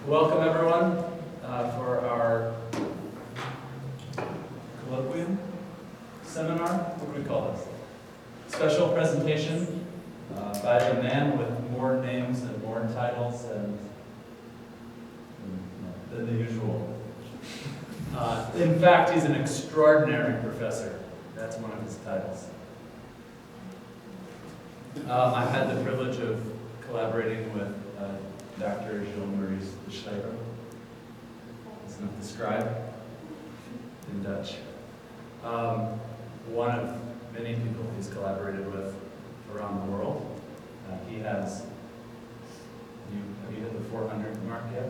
Welcome everyone for our colloquium, seminar, what do we call this? Special presentation by the man with more names and more titles than the usual. In fact, he's an extraordinary professor. That's one of his titles. I've had the privilege of collaborating with Dr. Gilles-Maurice de Schryver. It's not the scribe in Dutch. One of many people he's collaborated with around the world. He has, have you hit the 400 mark yet?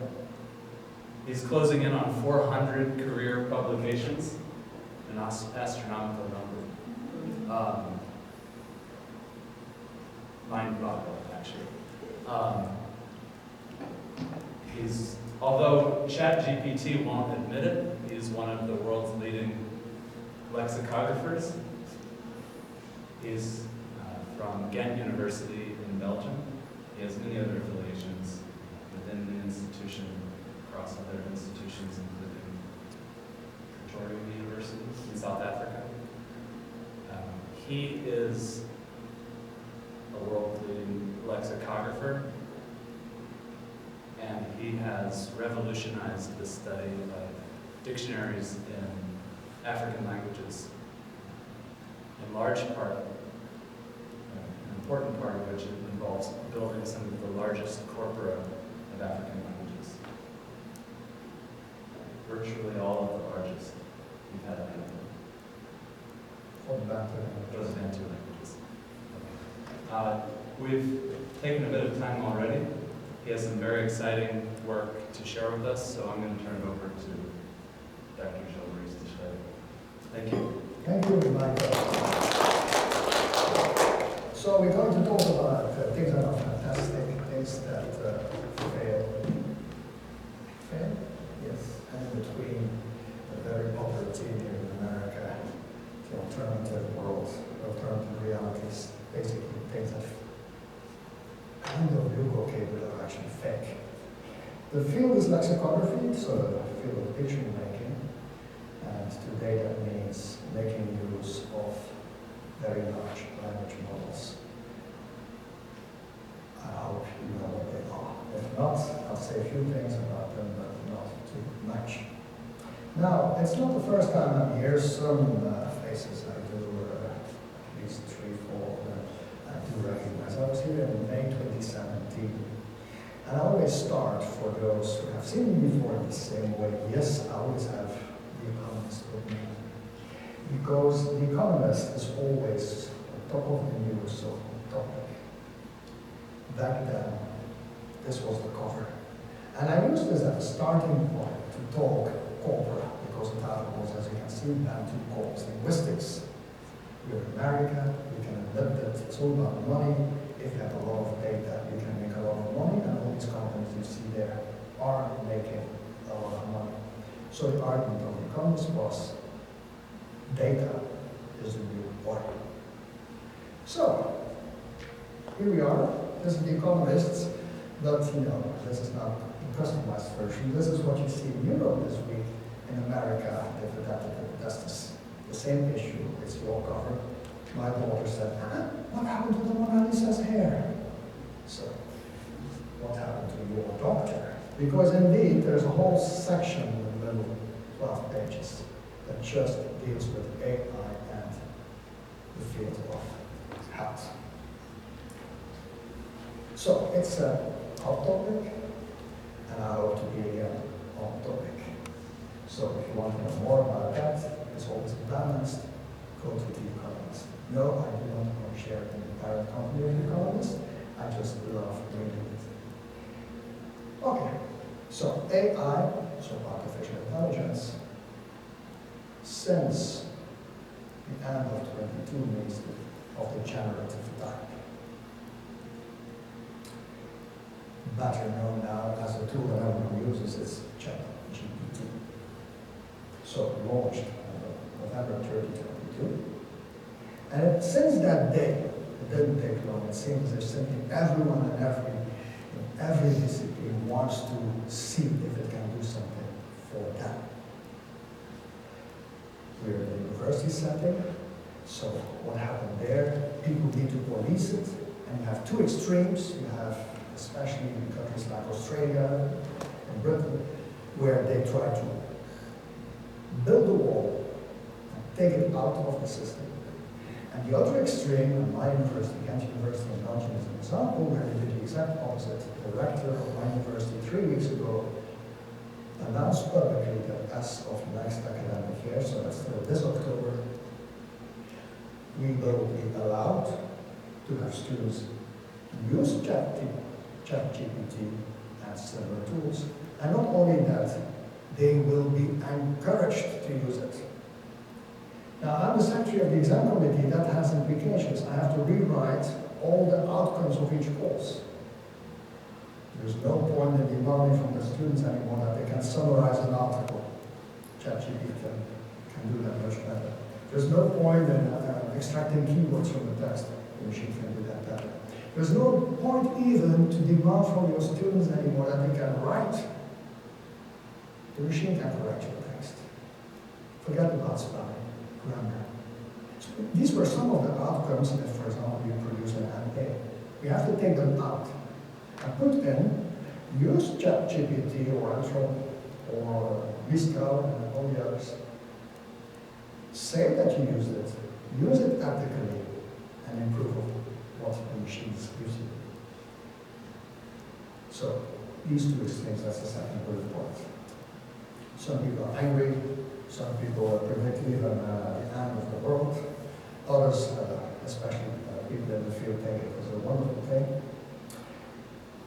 He's closing in on 400 career publications, an astronomical number. Mind-boggling, actually. Although ChatGPT won't admit it, he's one of the world's leading lexicographers. He's from Ghent University in Belgium. He has many other affiliations within the institution, across other institutions, including Pretoria University in South Africa. He is a world-leading lexicographer, and he has revolutionized the study of dictionaries in African languages, in large part, an important part of which involves building some of the largest corpora of African languages. Virtually all of the largest we've had available. For the Bantu languages. We've taken a bit of time already. He has some very exciting work to share with us, so I'm going to turn it over to Dr. Gilles-Maurice de Schryver. Thank you. Thank you, Michael. So we're going to talk about things that are fantastic, things that fail. Fail? Yes. And in between, a very popular team here in America, the alternative world, alternative realities, basically things that kind of look okay but are actually fake. The field is lexicography, so the field of picture making, and today that means making use of very large language models. I hope you know what they are. If not, I'll say a few things about them, but not too much. Now, it's not the first time I'm here. Some faces I do, at least 3, 4 of them, I do recognize. I was here in May 2017. And I always start, for those who have seen me before, in the same way. Yes, I always have The Economist with me. Because The Economist is always on top of the news of the topic. Back then, this was the cover. And I used this as a starting point to talk corpora, because the title was, as you can see, Bantu calls linguistics. We're in America, we can admit that it's all about money. If you have a lot of data, you can make a lot of money, and all these companies you see there are making a lot of money. So the argument of The Economist was, data is the new oil. So, here we are. This is The Economist, but this is not the customized version. This is what you see in Europe this week. In America, they've adapted it. That's the same issue. It's your cover. My daughter said, what happened to the Mona Lisa's hair? So, what happened to your doctor? Because indeed, there's a whole section in the middle, 12 pages, that just deals with AI and the field of health. So, it's a hot topic, and I hope to be again on topic. So, if you want to know more about that, it's always balanced, go to The Economist. No, I do not want to share the entire company of The Economist. I just love reading it. Okay, so AI, so artificial intelligence, since the end of 22 means of the generative type. Better known now as the tool that everyone uses is ChatGPT. So launched on November 2022. And since that day, it didn't take long. It seems as simply everyone and every discipline wants to see if it can do something for them. We're in a university setting, so what happened there? People need to police it, and you have two extremes. You have, especially in countries like Australia and Britain, where they try to build a wall and take it out of the system. And the other extreme, in my university, Ghent University in Belgium is an example where they did the exact opposite. The rector of my university 3 weeks ago announced publicly that as of next academic year, so that's this October, we will be allowed to have students use ChatGPT and similar tools. And not only that, they will be encouraged to use it. Now, I'm the secretary of the exam committee. That has implications. I have to rewrite all the outcomes of each course. There's no point in demanding from the students anymore that they can summarize an article. ChatGPT can do that much better. There's no point in extracting keywords from the text. The machine can do that better. There's no point even to demand from your students anymore that they can write. The machine can correct your text. Forget about spelling, grammar. So these were some of the outcomes if, for example, you produce an MA. We have to take them out and put in, use ChatGPT or Anthrop or Mistral and all the others. Say that you use it ethically, and improve what the machines gives you. So these two extremes, that's the second bullet point. Some people are angry, some people are predictive and the end of the world. Others, especially people in the field, think it was a wonderful thing.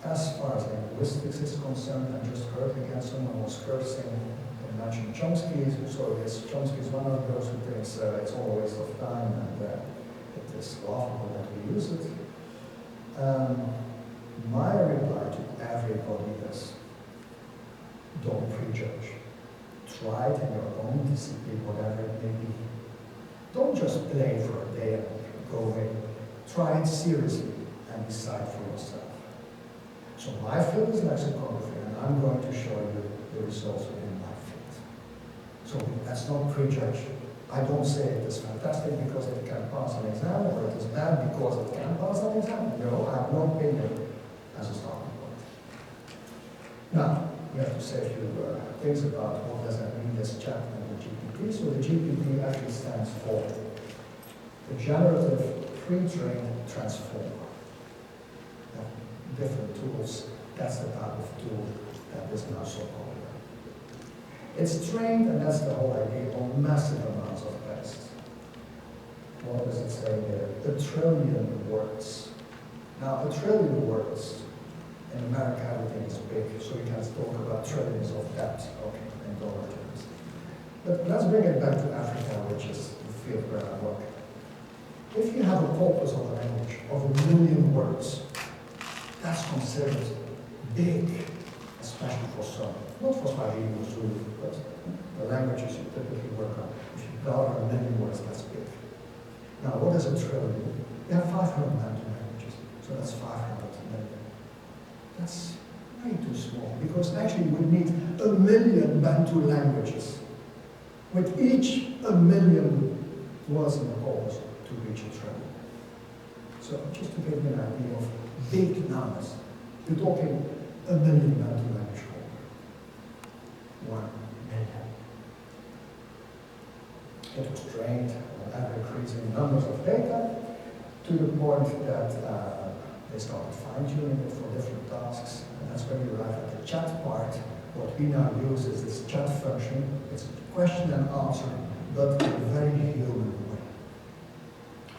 As far as linguistics is concerned, I just heard again someone was cursing and mentioned Chomsky. So yes, Chomsky is one of those who thinks it's all a waste of time and it is laughable that we use it. My reply to everybody is, don't prejudge. Try it in your own discipline, whatever it may be. Don't just play for a day and go away. Try it seriously and decide for yourself. So my field is lexicography, and I'm going to show you the results within my field. So let's not prejudge. I don't say it is fantastic because it can pass an exam, or it is bad because it can pass an exam. No, I have no opinion as a starting point. Now, we have to say a few things about what does that mean, this chat and the GPT. So the GPT actually stands for the Generative Pre-trained Transformer. Different tools, that's the type of tool that is now so popular. It's trained, and that's the whole idea, on massive amounts of text. What does it say there? 1 trillion words. Now, 1 trillion words, in America everything is big, so we can talk about trillions of that, okay, in dollar terms. But let's bring it back to Africa, which is the field where I work. If you have a corpus of a language of 1 million words, that's considered big, especially for some. Not for Swahili or Zulu, but the languages you typically work on. If you gather 1 million words, that's big. Now, what is 1 trillion? We have 500 Bantu languages, so that's 500 million. That's way too small, because actually we need 1 million Bantu languages, with each 1 million words in the corpus to reach 1 trillion. So just to give you an idea of big numbers. You're talking 1 million Bantu language code. 1 million. It was trained on ever-increasing numbers of data to the point that they started fine-tuning it for different tasks. And that's when you arrive at the chat part. What we now use is this chat function. It's question and answer, but in a very human way.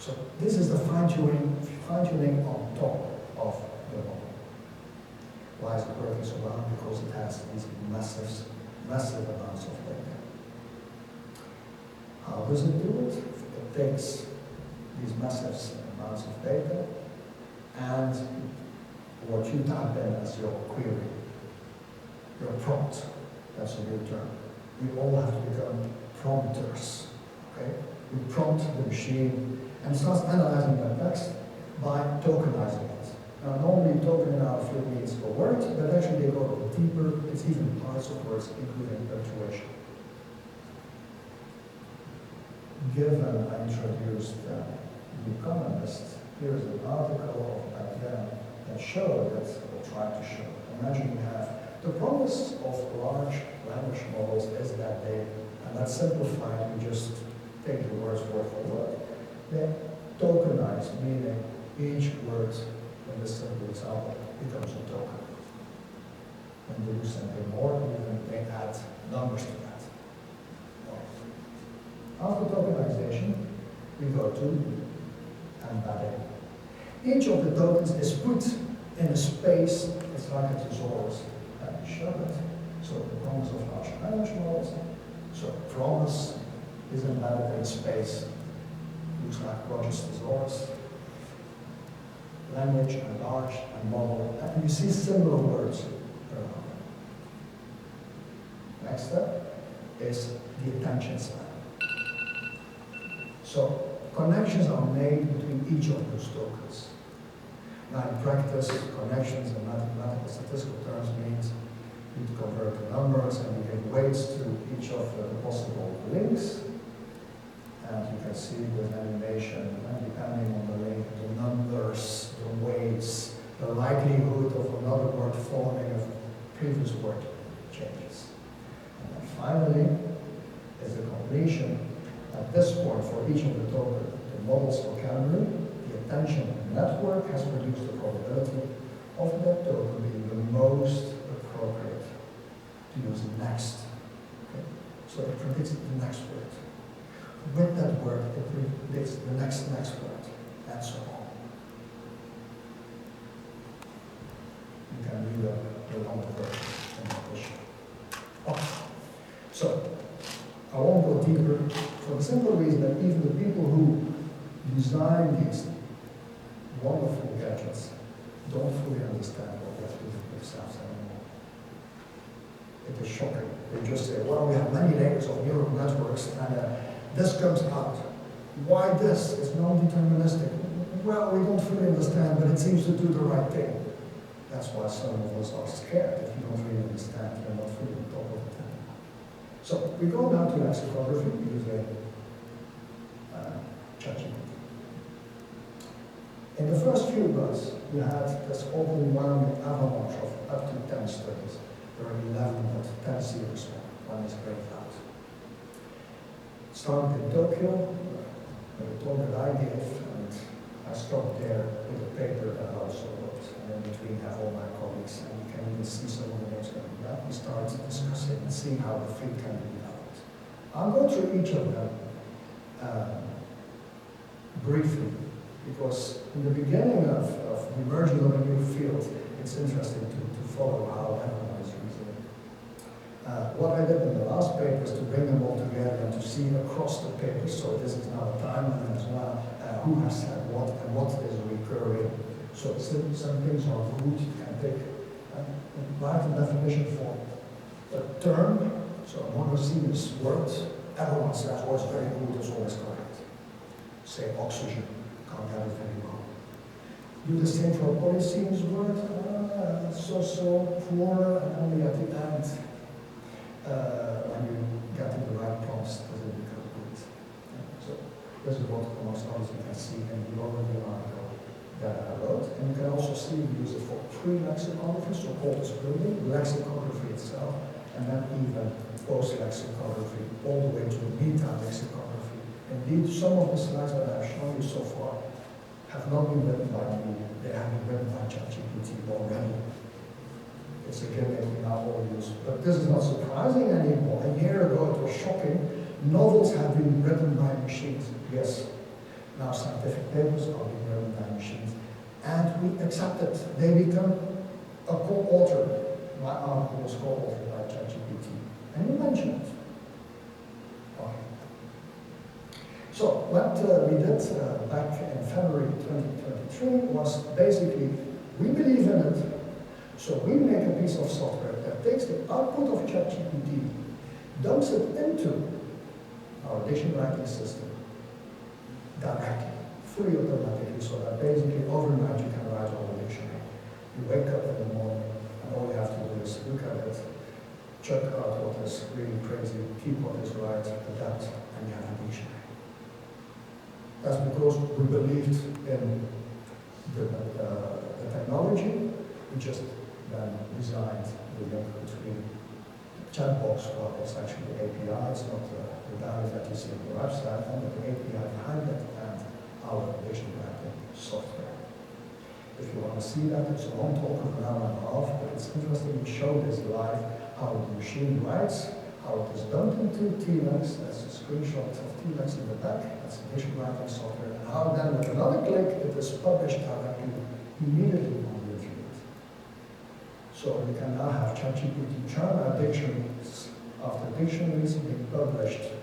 So this is the fine-tuning on top of the model. Why is it working so well? Because it has these massive amounts of data. How does it do it? It takes these massive amounts of data and what you type in as your query, your prompt. That's a new term. We all have to become prompters. Okay? We prompt the machine and it starts analyzing that text by tokenizing it. Now, normally token in our field means a word, but actually they go deeper it's even parts of words, including punctuation. Given I introduced the economist, here's an article of back then that showed that, or tried to show. Imagine you have the promise of large language models is that they, and that's simplified, we just take the words word for word. They tokenize, meaning each word in this simple example becomes a token. And they do something more, even they add numbers to that. After tokenization, we go to embedding. Each of the tokens is put in a space, it's like a thesaurus, and we show it. So the promise of large language models. So promise is embedded in space. Looks like Roger's thesaurus. Language and large and model. And you see similar words around. Next step is the attention span. So connections are made between each of those tokens. Now in practice, connections in mathematical statistical terms means you convert the numbers and you give weights to each of the possible links. And you can see with animation, and depending on the link, the numbers, the weights, the likelihood of another word following a previous word changes. And then finally, is the completion. At this point, for each of the token, the model's vocabulary, the attention network has produced the probability of that token being the most appropriate to use next. Okay? So it predicts the next word. With that word, it predicts the next word, and so on. You can read the longer version in the question. Okay. So, I won't go deeper for the simple reason that even the people who design these wonderful gadgets don't fully understand what they have to do with themselves anymore. It is shocking. They just say, well, we have many layers of neural networks and this comes out. Why this? It's non-deterministic. Well, we don't fully understand, but it seems to do the right thing. That's why some of us are scared. If you don't really understand, you're not fully on top of it. So we go now to lexicography using ChatGPT. In the first few months, we had this overwhelming avalanche of up to 10 studies. There are 11, but 10 serious one is great out. Started in Tokyo, with a talk that I gave, and I stopped there with a paper that I also wrote. And in between have all my colleagues, and you can even see some of the names coming back. We started discussing and seeing how the field can be developed. I'll go through each of them briefly, because in the beginning of the emergence of a new field, it's interesting to follow how everyone is using it. What I did in the last paper is to bring them all together and to see across the paper, so this is now a timeline as well, who has said what and what is recurring. So some things are root, you can take write a definition for a term, so a monolingual word, everyone says, oh, it's very good, it's always correct. Say oxygen, can't have it very well. Do the same for a polysemes word, so, poor, and only at the end, when you get to the right prompts, does it become good. So this is what, amongst others, you can see in the overview article that I wrote. And you can also see we use it for pre-lexicography, so called as building, lexicography itself, and then even post-lexicography, all the way to meta-lexicography. Indeed, some of the slides that I have shown you so far have not been written by me, they have been written by ChatGPT already. It's a gimmick we now all use. But this is not surprising anymore. A year ago it was shocking. Novels have been written by machines, yes. Now scientific papers are being written by machines. And we accept it. They become a co-author. My article was co-authored by ChatGPT. And you mentioned it. Okay. So what we did back in February 2023 was basically, we believe in it. So we make a piece of software that takes the output of ChatGPT, dumps it into our dictionary writing system directly, fully automatically, so that basically overnight you can write a whole dictionary. You wake up in the morning and all you have to do is look at it, check out what is really crazy, keep what is right, adapt, and you have a dictionary. That's because we believed in the technology. We just then designed the link between the chat box, what is actually the API, it's not the value that you see on the website, and the API behind it, and our dictionary writing software. If you want to see that, it's a long talk of an hour and a half, but it's interesting to show this live, how the machine writes, how it is dumped into TLEX, that's a screenshot of TLEX in the back, that's the dictionary writing software, and how then with another click it is published directly immediately on the internet. So we can now have ChatGPT churn our dictionaries after dictionaries being published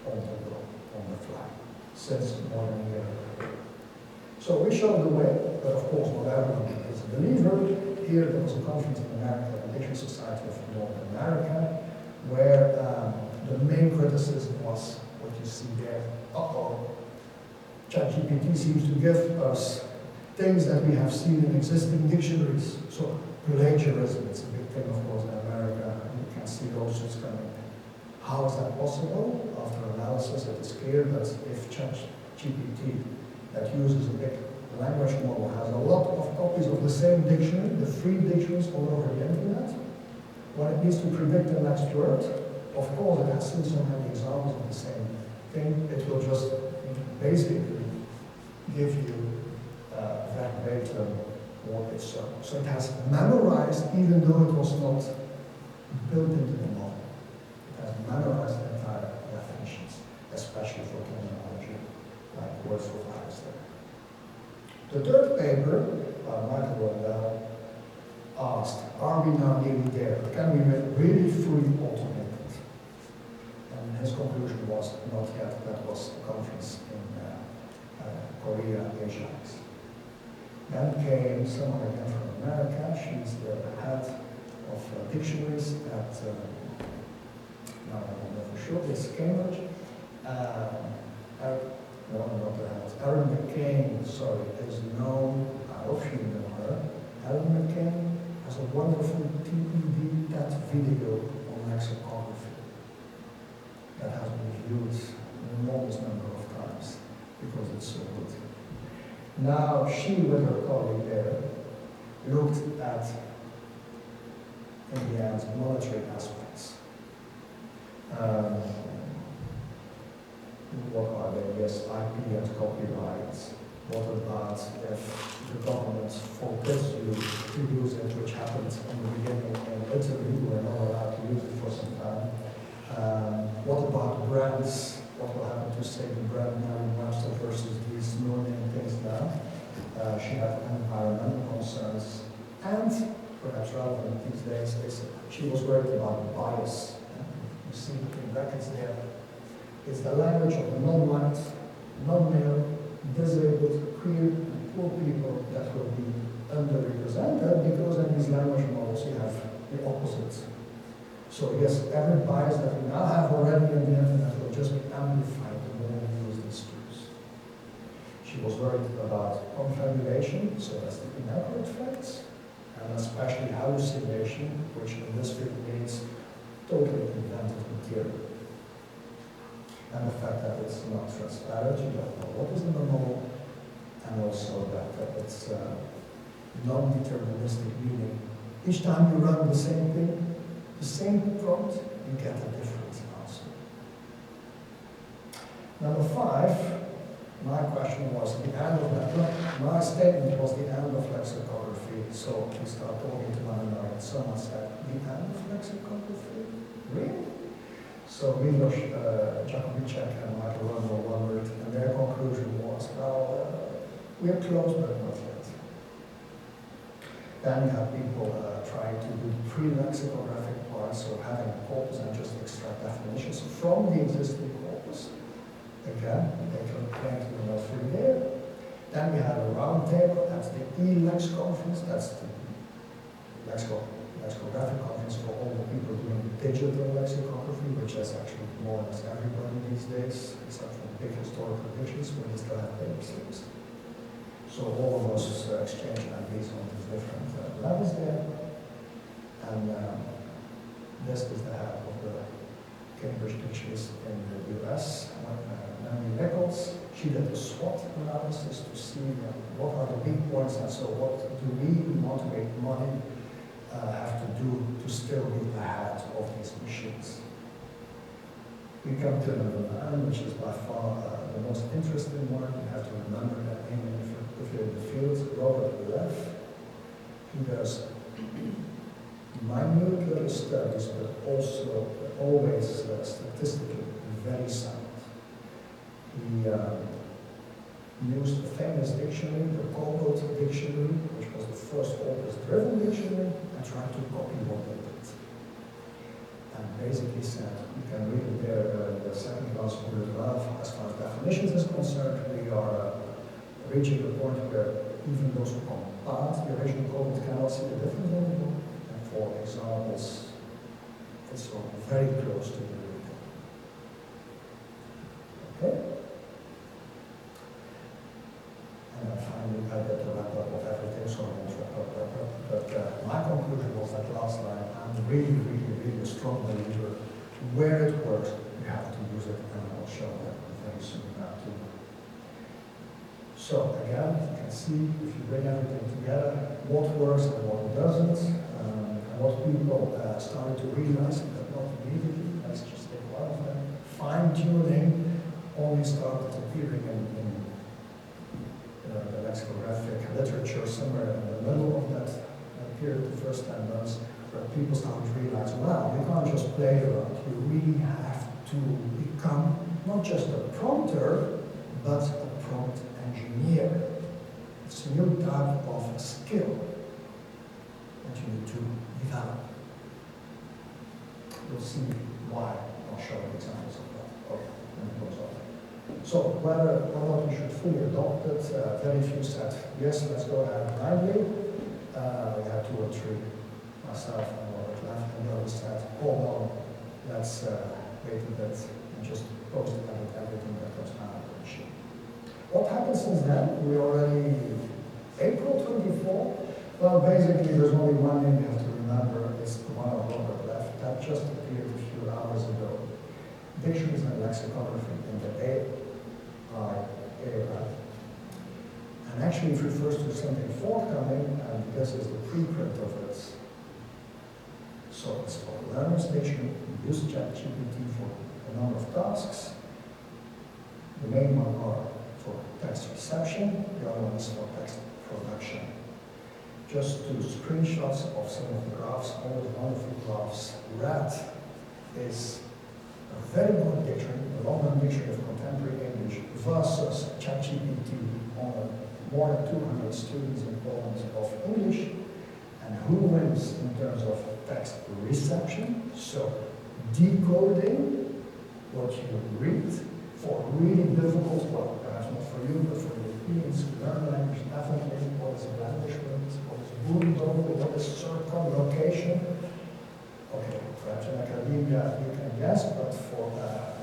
on the go, on the fly, since more than a year ago. So we showed the way, but of course not everyone is a believer. Here there was a conference in America, the Dictionary Society of North America, where the main criticism was what you see there. ChatGPT seems to give us things that we have seen in existing dictionaries. So plagiarism, it's a big thing of course in America, and you can see lawsuits coming. How is that possible? After analysis, it is clear that if ChatGPT that uses a big language model has a lot of copies of the same dictionary, the free dictionaries all over the internet, when it needs to predict the next word, of course it has seen so many examples of the same thing, it will just basically give you verbatim what it's so. So it has memorized, even though it was not built into the model. It has memorized the entire definitions, especially for terminology, like words for virus there. The third paper, by Marlo asked, are we now nearly there? Can we really fully automate it? And his conclusion was, not yet. That was a conference in Korea, Asia. Then came someone again from America. She's the head of dictionaries at, now I don't know for sure, it's Cambridge. No, not the head. Erin McCain, sorry, is known, I hope you know her. Erin McCain has a wonderful TED video on lexicography that has been viewed an enormous number of times because it's so good. Now, she with her colleague there looked at, in the end, monetary aspects. What are they? Yes, IP and copyright. What about if the government forbids you to use it, which happened in the beginning in Italy, we were not allowed to use it for some time. What about brands? What will happen to, say, the brand Merriam-Webster versus these no-name things now? She had environmental concerns, and perhaps relevant these days is she was worried about bias. You see between brackets there. It's the language of the non-white, non-male, disabled, queer, and poor people that will be underrepresented because in these language models you have the opposite. So yes, every bias that we now have already in the internet will just be amplified the more we use these tools. She was worried about confabulation, so that's the inaccurate facts, and especially hallucination, which in this field means totally invented material. And the fact that it's not transparent, you don't know what is in the model, and also that it's non-deterministic, meaning each time you run the same thing, the same prompt, you get a different answer. Number 5, my question was the end of that. My statement was the end of lexicography, so we start talking to one another, and someone said, the end of lexicography? Really? So Milos Jakubicek and Marlo wondered, and their conclusion was, well, we're close, but not yet. Then you have people trying to do pre-lexicographic parts, so having a corpus and just extract definitions from the existing corpus. Again, they can claim to be not free there. Then we had a round table, that's the e-lex conference, that's the lexicographic conference for all the people doing digital lexicography, which is actually more or less everybody these days, except for big historical editions where they still have paper slips. So all of us exchange ideas on these different levels there. And This is the head of the Cambridge Dictionaries in the US, Naomi Nichols. She did a SWOT analysis to see what are the big points, and so what do we want to make money have to do to still be ahead of these machines. We come to number 9, which is by far the most interesting one. You have to remember that name if you're in the field. Robert Leff. He does minute little studies, but also always statistically very sound. He used the famous dictionary, the Cobalt Dictionary, which was the first authors-driven dictionary, and tried to copy what they did. And basically said, you can read it there, the second class Bullet 12, as far as definitions is concerned, we are reaching a point where even those who compile the original Cobalt cannot see the difference anymore. And for examples, it's very close to the original. Okay? And then finally, I did the wrap up of everything, so I won't wrap up. But my conclusion was that last line, I'm really a strong believer. Where it works, you have to use it, and I'll show that very soon now too. So again, you can see if you bring everything together, what works and what doesn't, and what people started to realize, but not immediately. Let's just take one of them. Fine-tuning only started appearing in the lexicographic literature somewhere in the middle of that period, the first 10 months, where people started to realize, wow, you can't just play around. You really have to become not just a prompter, but a prompt engineer. It's a new type of skill that you need to develop. You'll see why. I'll show you examples of that. Okay, and it goes on. So whether or not we should fully adopt it, very few said, yes, let's go ahead blindly. We had 2 or 3, myself and Robert Leff, and the others said, hold on, let's wait a bit and just post everything that comes out of the machine. What happened since then? We're already April 24. Well, basically, there's only one name you have to remember. It's the one of Robert Leff. That just appeared a few hours ago. Dictionaries and lexicography in the AI era. And actually, it refers to something forthcoming, and this is the preprint of it. So it's called Learner's Dictionary. We use ChatGPT for a number of tasks. The main one are for text reception, the other one is for text production. Just 2 screenshots of some of the graphs, all the wonderful graphs. RAD is a very good dictionary, the London Dictionary of Contemporary English versus ChatGPT on more than 200 students in Poland of English. And who wins in terms of text reception? So decoding what you read for really difficult, well, perhaps not for you, but for Europeans who learn language, definitely what is blandishment, what is boondoggle, what is circumlocation. Okay, perhaps in academia you can guess, but for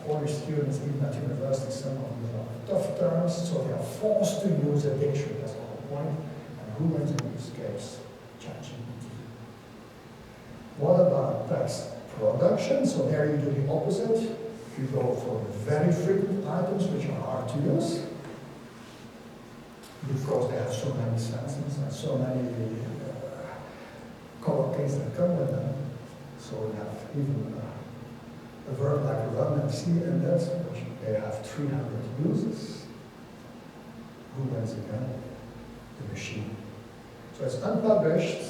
Polish students, even at university, some of these are tough terms, so they are forced to use a dictionary, that's the whole point. And who wins in this case? ChatGPT. What about text production? So there you do the opposite. You go for very frequent items which are hard to use, because they have so many senses and so many collocations that come with them. So we have even a verb like run and see in that, which they have 300 uses. Who wins again? The machine. So it's unpublished.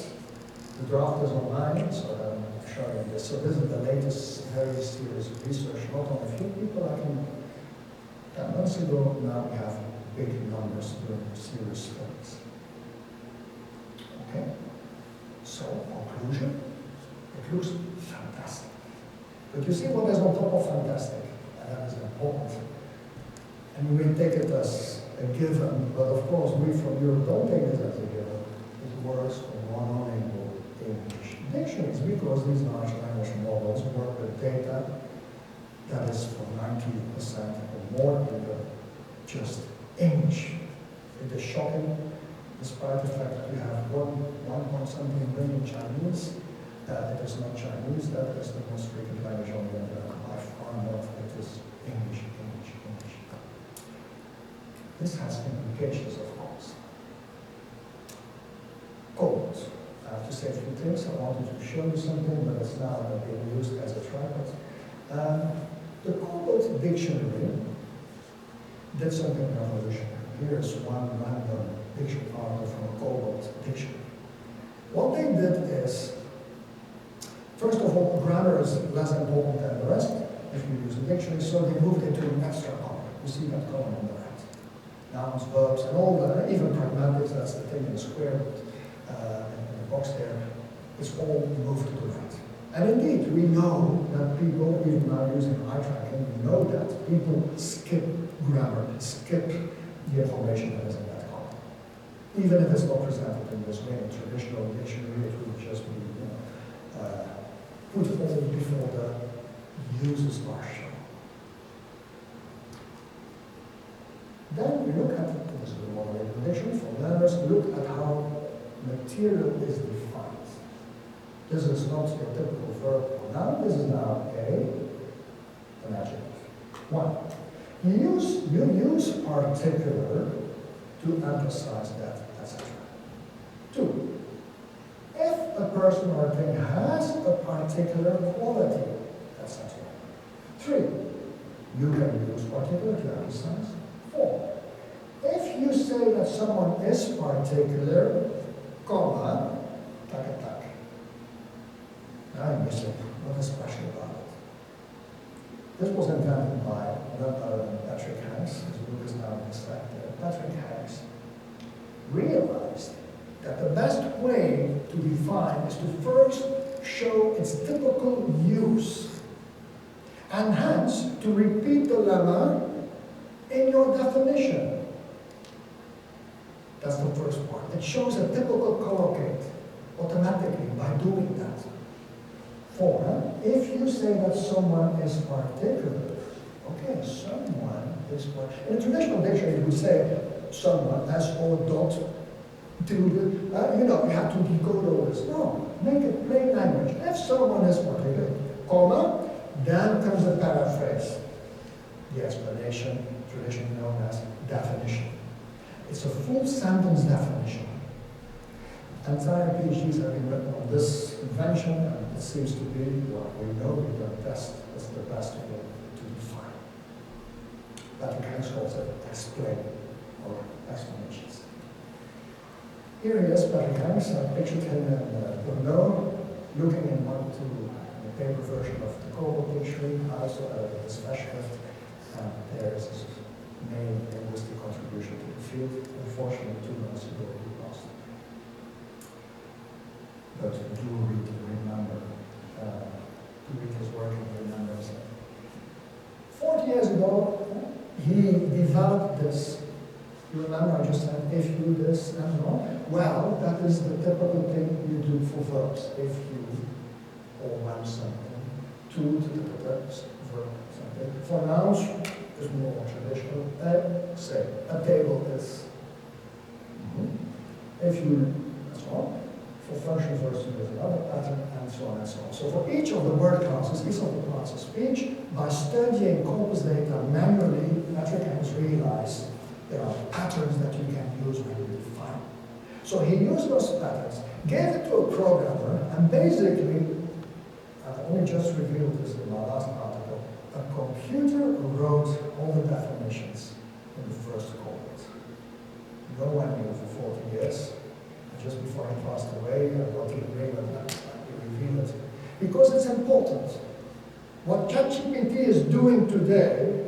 The draft is online, so I'm showing you this. So this is the latest very serious research, not on a few people. Like 10 months ago, now we have big numbers doing serious studies. Okay? So, conclusion. It looks fantastic. But you see what is on top of fantastic, and that is important. And we take it as a given, but of course we from Europe don't take it as a given. It works for monolingual English dictionaries, because these large language models work with data that is for 90% or more people just English. It is shocking, despite the fact that we have 1 point something million Chinese, that it is not Chinese, that is the most frequent language on the internet. By far not, it is English, English, English. This has implications, of course. Codes. I have to say a few things. I wanted to show you something, but it's now being used as a tripod. The Cobalt dictionary did something revolutionary. Here's one random dictionary article from a Cobalt dictionary. What they did is, first of all, grammar is less important than the rest if you use a dictionary, so they moved it to an extra column. You see that column on the right. Nouns, verbs, and all that, even pragmatics, that's the thing in the square, in the box there, it's all moved to the right. And indeed, we know that people, even now using eye tracking, we know that people skip grammar, skip the information that is in that column. Even if it's not presented in this way, in traditional dictionary, it would just be, put all before the uses are shown. Then we look at, this is the monolingual dictionary for learners, look at how material is defined. This is not your typical verb or noun, this is now an adjective. One, you use particular to emphasize that, etc. Two, if a person or a thing has a particular quality, etc. Three, you can use particular to emphasize. Four, if you say that someone is particular, comma, tak. Now you say, what is special about it? This was invented by none other than Patrick Hanks. His book is now in fact Patrick Hanks realized that the best way to define is to first show its typical use, and hence to repeat the lemma in your definition. That's the first part. It shows a typical collocate automatically by doing that. Four, if you say that someone is particular, okay, someone is particular. In a traditional dictionary, you would say someone, S-O dot, you have to decode all this. No, make it plain language. If someone is particular, comma, then comes a paraphrase, the explanation, traditionally known as definition. It's a full sentence definition. Entire PhDs have been written on this invention, and it seems to be what we know the best is the best way to define. Patrick Hanks calls it explain or explanations. Here he is, Patrick Hanks. I pictured him in Brno, looking in one to the paper version of the Cobalt dictionary. I also edited his specialist, and there is his main linguistic contribution to the field. Unfortunately, 2 months ago he lost. But do read, remember, to read his work and remember his. 40 years ago, he developed this. You remember I just said, if you this and so on? Well, that is the typical thing you do for verbs. If you or when something, to verb something. For nouns, is more traditional. Say, a table is. If you, and so on. For function verbs, there's another pattern, and so on and so on. So for each of the word classes, each of the parts of speech, by studying corpus data manually, Patrick Hanks realized there are patterns that you can use when you define. So he used those patterns, gave it to a programmer, and basically, I only just revealed this in my last article, a computer wrote all the definitions in the first cohort. No one knew for 40 years. Just before he passed away, I wrote an agreement that he revealed it. Because it's important. What ChatGPT is doing today,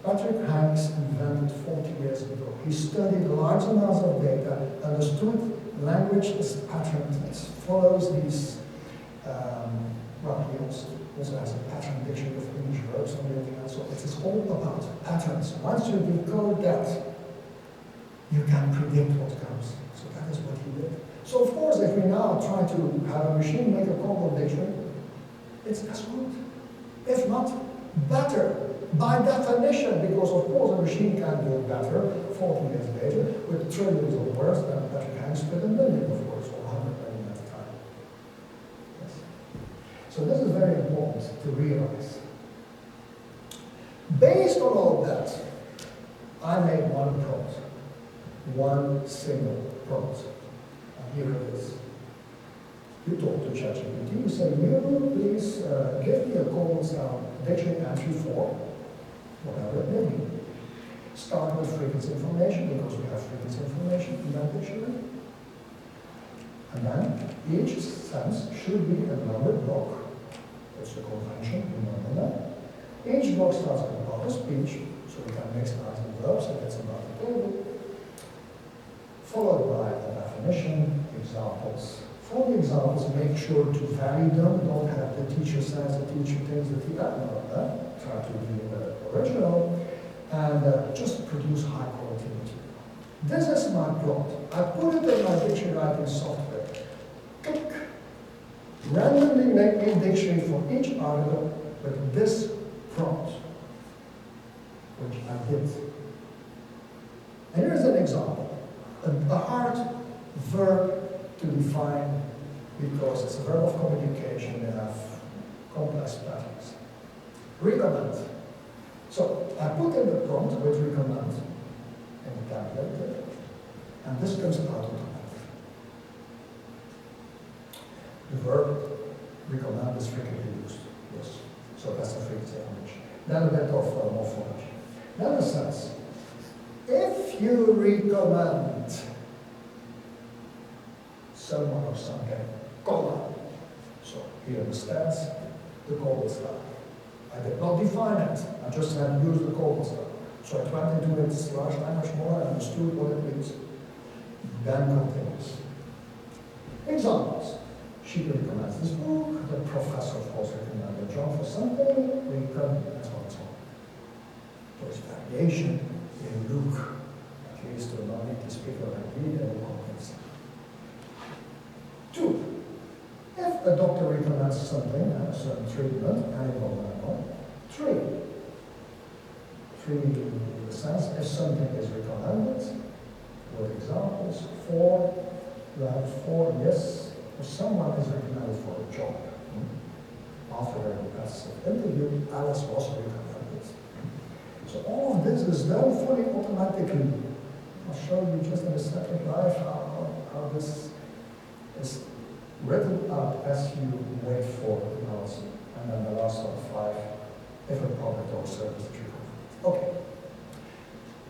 Patrick Hanks invented 40 years ago. He studied large amounts of data, understood language is patterned, it follows these, he also has a pattern dictionary of English verbs and everything else. So it is all about patterns. Once you decode that, you can predict what comes. So that is what he did. So of course, if we now try to have a machine make a Cobalt dictionary, it's as good, if not better, by definition, because of course a machine can do better 40 years later with trillions of words than Patrick Hanks with a million of words or 100 million at a time. Yes. very important to realize. Based on all that, I made one prompt, one single prompt. And here it is. You talk to ChatGPT, you say, you please give me a common sound dictionary entry for whatever it may be. Start with frequency information, because we have frequency information in that dictionary. And then each sentence should be a numbered block. It's the convention, remember that. Each block starts with a part of speech, so we can mix nouns and verbs, and it's about the table. Followed by a definition, examples. For the examples, make sure to vary them. Don't have the teacher says, the teacher thinks, the teacher, try to be original. And just produce high quality material. This is my prompt. I put it in my dictionary writing software. Click. Randomly make me a dictionary for each article with this prompt, which I did. And here's an example. A hard verb to define because it's a verb of communication. They have complex patterns. Recommend. So I put in the prompt with recommend in the template, and this comes out automatically. The verb recommend is frequently used, yes. So that's the frequency language. Then a bit of morphology. Then the sense. If you recommend someone or something, comma. So he understands the codal style. I did not define it. I just had used the codal style. So I went into its large language model and understood what it means. Then continues. Examples. She recommends this book. The professor, of course, recommended John for something. We come, and so on and so on. There's variation in look. At least the non-native speaker like me, they will compensate. 2. If a doctor recommends something, a certain treatment, animal. 3. 3 in the sense, if something is recommended, with examples. 4, you have 4, yes, if someone is recommended for a job. After a passive interview, Alice was recommended. So all of this is done fully automatically. I'll show you just in a second live how this is written out as you wait for the answer. And then the last 5 different product or service that you recommend. Okay.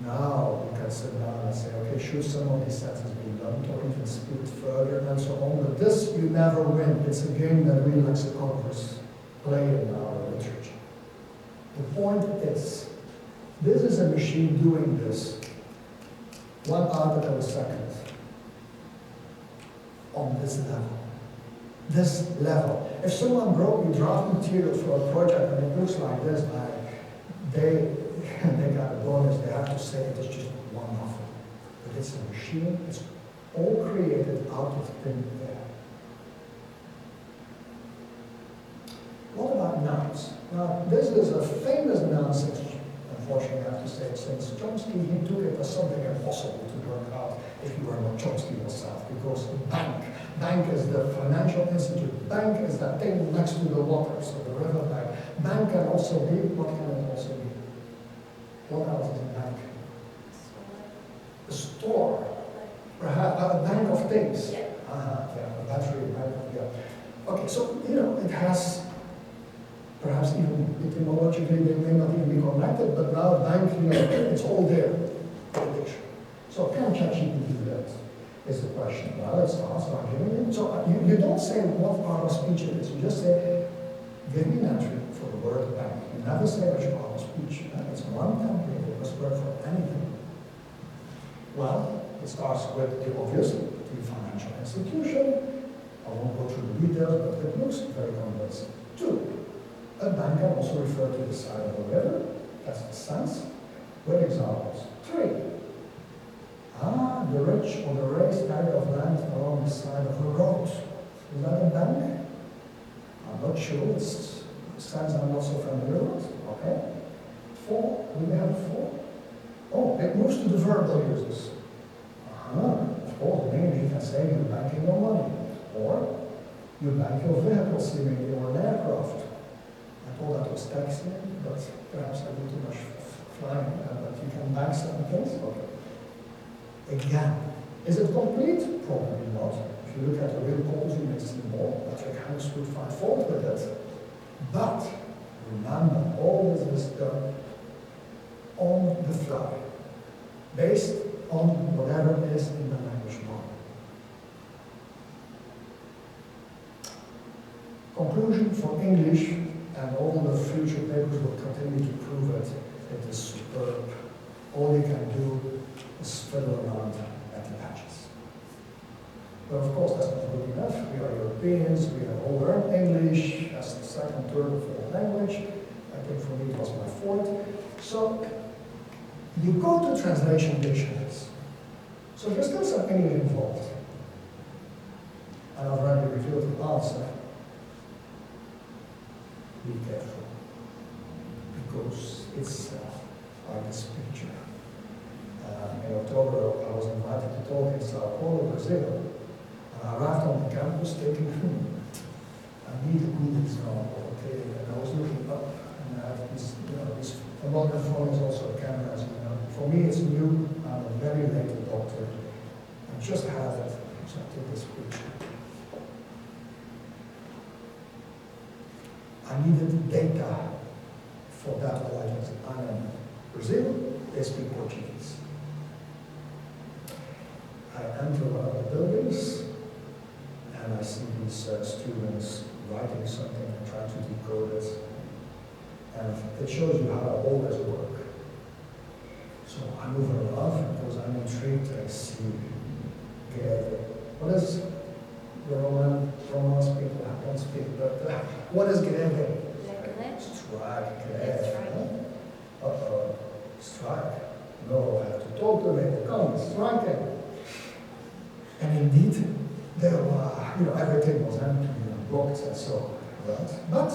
Now you can sit down and say, okay, should some of these sentences be lumped or even split further and so on. But this you never win. It's a game that we lexicographers play in our literature. The point is, this is a machine doing this. 1 article a second. On this level. This level. If someone wrote me draft material for a project and it looks like this, they got a bonus, they have to say it is just one novel. But it's a machine, it's all created out of thin air. What about nouns? Now, this is a famous noun since, unfortunately I have to say it, since Chomsky, he took it as something impossible to work out if you were not Chomsky yourself, because bank is the financial institute, bank is that thing next to the water, so the river bank. Bank can also be, what can it also be? What else is a bank? A store. Perhaps a bank of things. Yeah, a battery, a bank of, yeah. Okay, so, you know, it has, perhaps even etymologically they may not even be connected, but now bank, you know, it's all there. So can ChatGPT do that? Is the question. Well, it's asked, I'm giving it. So you don't say what part of speech it is. You just say, give me an entry for the word bank. You never say which part of speech. And it's one template. It must work for anything. Well, it starts with the obvious, the financial institution. I won't go through the details, but it looks very convincing. 2, a bank can also refer to the side of a river. That's the sense. With examples. 3, the rich or the raised area of land along the side of a road. Is that a bank? I'm not sure. It's a sense I'm not so familiar with. Okay. 4, do we have 4? Oh, it moves to the verbal uses. Of course, in English you can say you're banking your money. Or you bank your vehicle, seemingly, or an aircraft. next sentence. Okay. Again, is it complete? Probably not. If you look at the real calls, you may see more. Patrick Hanks would find fault with it. But remember, all this is done on the fly, based on whatever is in the language model. Conclusion for English, and all the future papers will continue to prove it, it is superb. All you can do is fiddle around at the patches. But of course, that's not good enough. We are Europeans, we have all learned English as the second, third, fourth language. I think for me it was my fourth. So you go to translation dictionaries. So there's still some English involved. And I've already revealed the answer. Be careful. Because it's like this picture. In October, I was invited to talk in Sao Paulo, Brazil. And I arrived on the campus thinking, I need a good example, okay? And I was looking up, and I have this, a modern phone is also a camera, as you know. For me, it's new. I'm a very late adopter. I just had it, so I took this picture. I needed data for that audience. I'm in Brazil, they speak Portuguese. I enter one of the buildings, and I see these students writing something and trying to decode it. And it shows you how all this work. So I move around because I'm intrigued. I see what is the Romance people don't speak, but what is Generative? Strike. Uh-oh, strike. No, I have to talk to them. Come, strike it. And indeed, there were, everything was empty and blocked and so on. Right? But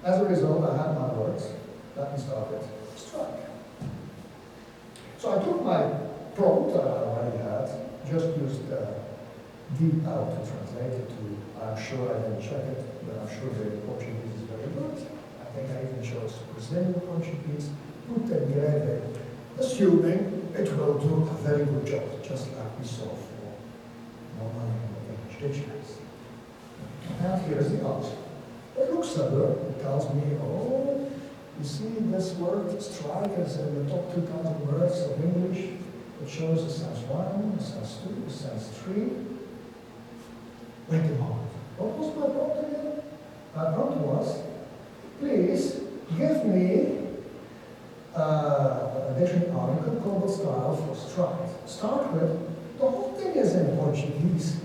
as a result, I had my words. Let me start it. Strike. So I took my prompt that I already had, just used deep out to translate it to, I'm sure I didn't check it, but I'm sure the Portuguese is very good. I think I even chose Brazilian Portuguese, put the Generative, assuming it will do a very good job, just like we saw for monolingual English dictionaries. And here's the answer. It looks similar. It tells me, oh, you see this word, strike, is in the top 2,000 words of English. It shows a sense 1, a sense 2, a sense 3. Wait a moment. What was my prompt again? My prompt was, please give me a dictionary article called style for strike. Start with, the whole thing is in Portuguese.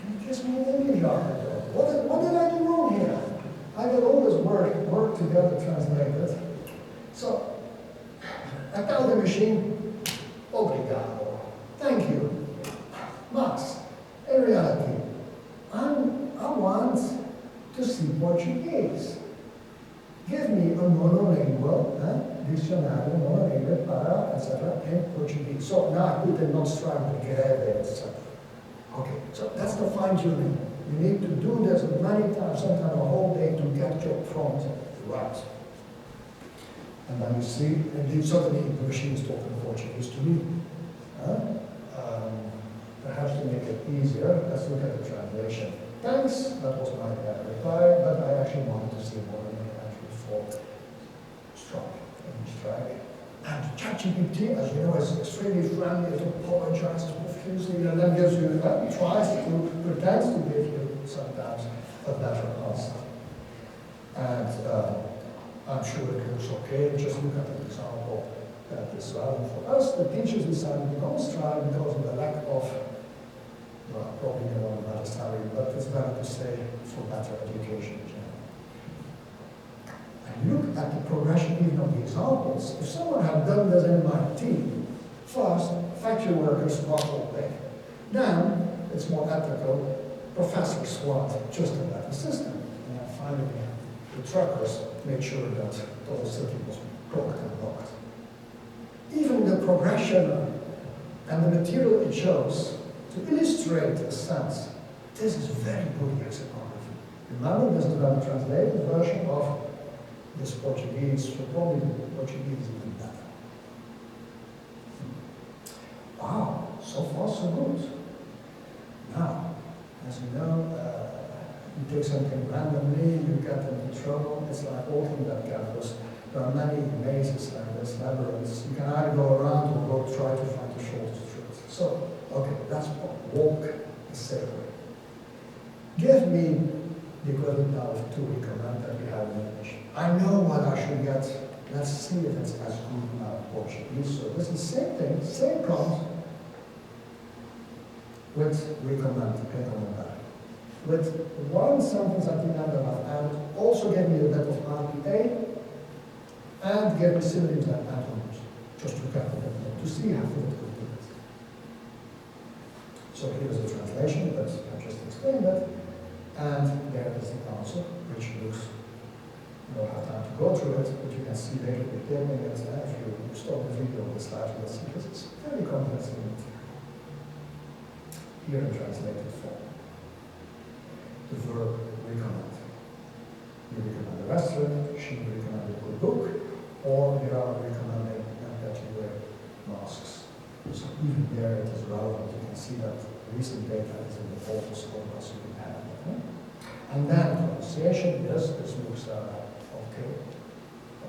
And it gives me an English article. What did I do wrong here? I did all this work together translated. So, I tell the machine, obrigado, thank you. But, in reality, I want to see Portuguese. Give me a monolingual dictionary, monolingual, para, etc. in Portuguese. So now I put the non-strike, the greve, etc. Okay, so that's the fine-tuning. You need to do this many times, sometimes a whole day, to get your prompt right. And then you see, indeed, suddenly the machine is talking Portuguese to me. Perhaps to make it easier, let's look at the translation. Thanks, that was my reply, but I actually wanted to see more than actually for strike. And ChatGPT, as you know, is extremely friendly. It apologizes profusely and then gives you, tries to, pretends to give you sometimes a better answer. And I'm sure it looks okay. Just look at the example that is relevant for us. The teachers decided to don't strike because of the lack of, well, probably they want a better salary, but it's better to say for better education in general. Look at the progression even of the examples. If someone had done this in my team, first, factory workers walk away. Then, it's more ethical, professors want just a better system. And then finally, the truckers make sure that the whole city was blocked and locked. Even the progression and the material it shows to illustrate a sense, this is very good lexicography. Remember, this is a translated version of this Portuguese, so probably the Portuguese is even better. so far so good. Now, as you know, you take something randomly, you get into trouble. It's like walking that campus. There are many mazes like this, labyrinths. You can either go around or go try to find the shortest route. So, okay, that's walk the safe way. Give me the equivalent now of to recommend that we have in English. I know what I should get. Let's see if it's as good now in Portuguese. So this is the same thing, same prompt, with recommend that. With one sentence at the end of and also give me a bit of RPA and give me synonyms and antonyms, just to calculate them, to see how it will do it. So here is the translation, but I just explained that. And there is the answer, which looks, you don't have time to go through it, but you can see later the building it. If you stop the video on the slide, you'll see because it's very complex in material. Here in translated form. The verb recommend. You recommend a restaurant, she recommended a good book, or you are recommending that you wear masks. So even there it is relevant. You can see that recent data is in the portal score, so you can have it. And then pronunciation, yes, this looks okay.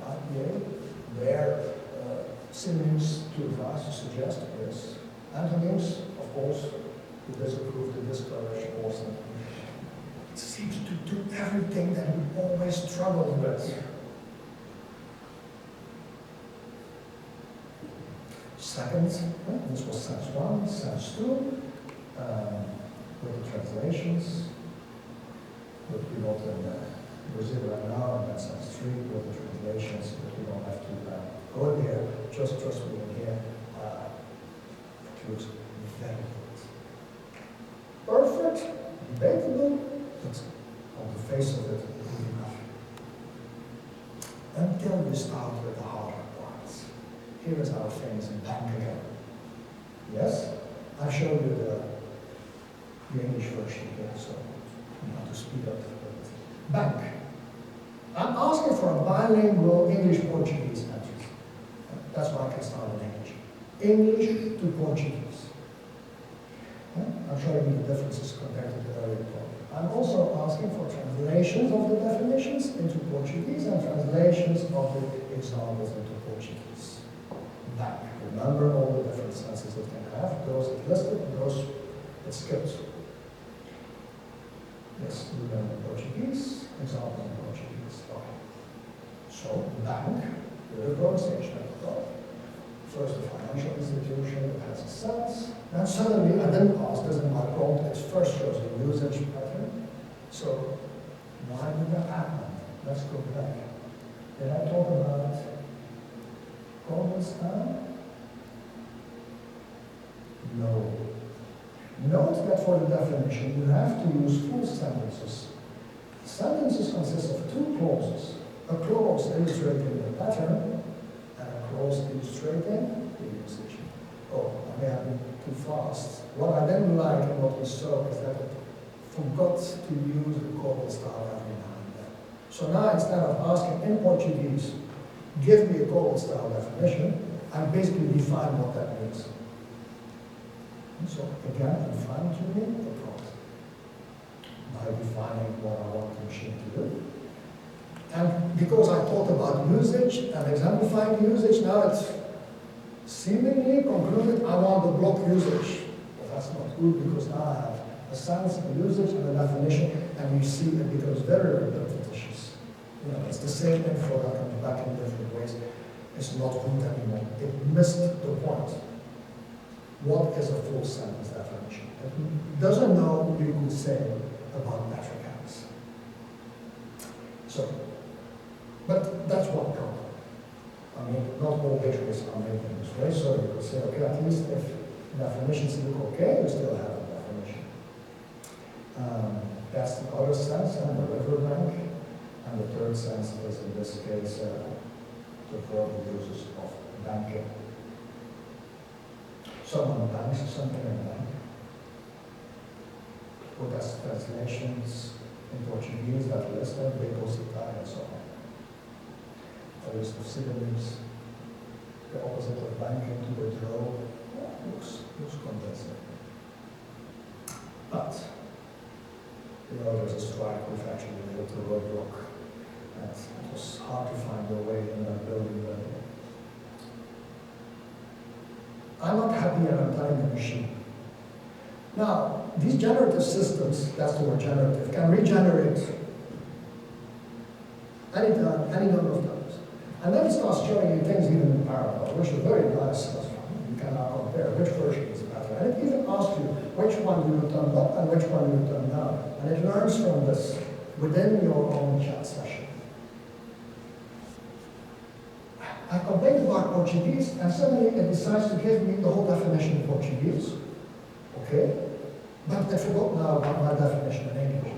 IPA, there, synonyms to advise, to suggest, yes. Antonyms, of course, to disapprove, to discourage, or something. It seems to do everything that we always struggled with. Second, this was sense 1, sense 2, with the translations. But we got in Brazil right now, and then sense 3 with the translations, but we don't have to go there. Just trust me in here. It looks very good. Perfect, debatable, but on the face of it, good enough. Until we start with the harder parts. Here is our famous bank again. Yes, I showed you the English version here, so you have to speed up. Bank. I'm asking for a bilingual English-Portuguese entry. That's why I can start in English. English to Portuguese. I'm showing you the differences compared to the earlier point. I'm also asking for translations of the definitions into Portuguese and translations of the examples into Portuguese. Bank. Remember all the different senses it can have. Those it listed, those it skipped. Yes, we learn in Portuguese, example in Portuguese. Okay. So, bank, the pronunciation of the thought. First, a financial institution that has a sense. Then suddenly, I didn't ask this in my prompt, it first shows the usage pattern. So, why did that happen? Let's go back. Did I talk about golden style? No. Note that for the definition, you have to use full sentences. Sentences consist of two clauses. A clause illustrating the pattern, and a clause illustrating the usage. Oh, I may have been too fast. What I didn't like in what we saw is that it forgot to use the corporate style every now and then. So now instead of asking in Portuguese, give me a corporate style definition, I basically define what that means. So again, I'm fine-tuning the prompt by defining what I want the machine to do. And because I talked about usage and exemplifying usage, now it's seemingly concluded I want the block usage. But that's not good because now I have a sense, a usage, and a definition, and you see it becomes very repetitious. You know, it's the same info that comes back in different ways. It's not good anymore. It missed the point. What is a full sentence definition? It doesn't know what you could say about metric acts. So, but that's one problem. I mean, not all dictionaries are made in this way, so you could say, okay, at least if definitions look okay, you still have a definition. That's the other sense, and the river bank. And the third sense is, in this case, the verb uses of banking. Someone banks something in a bank. Or that's translations in Portuguese that list them, depositar, and so on. A list of synonyms, the opposite of banking, to withdraw, looks convincing. But, there's a strike which actually built a roadblock, and it was hard to find a way in that building. I'm not happy and I'm telling the machine. Now, these generative systems, that's the word generative, can regenerate anytime, any number of times. And then it starts showing you things even in parallel, which are very nice. You can now compare which version is better. And it even asks you which one you would turn up and which one you would turn down. And it learns from this within your own chat session. I complained about Portuguese, and suddenly it decides to give me the whole definition of Portuguese. Okay? But I forgot now about my definition in English.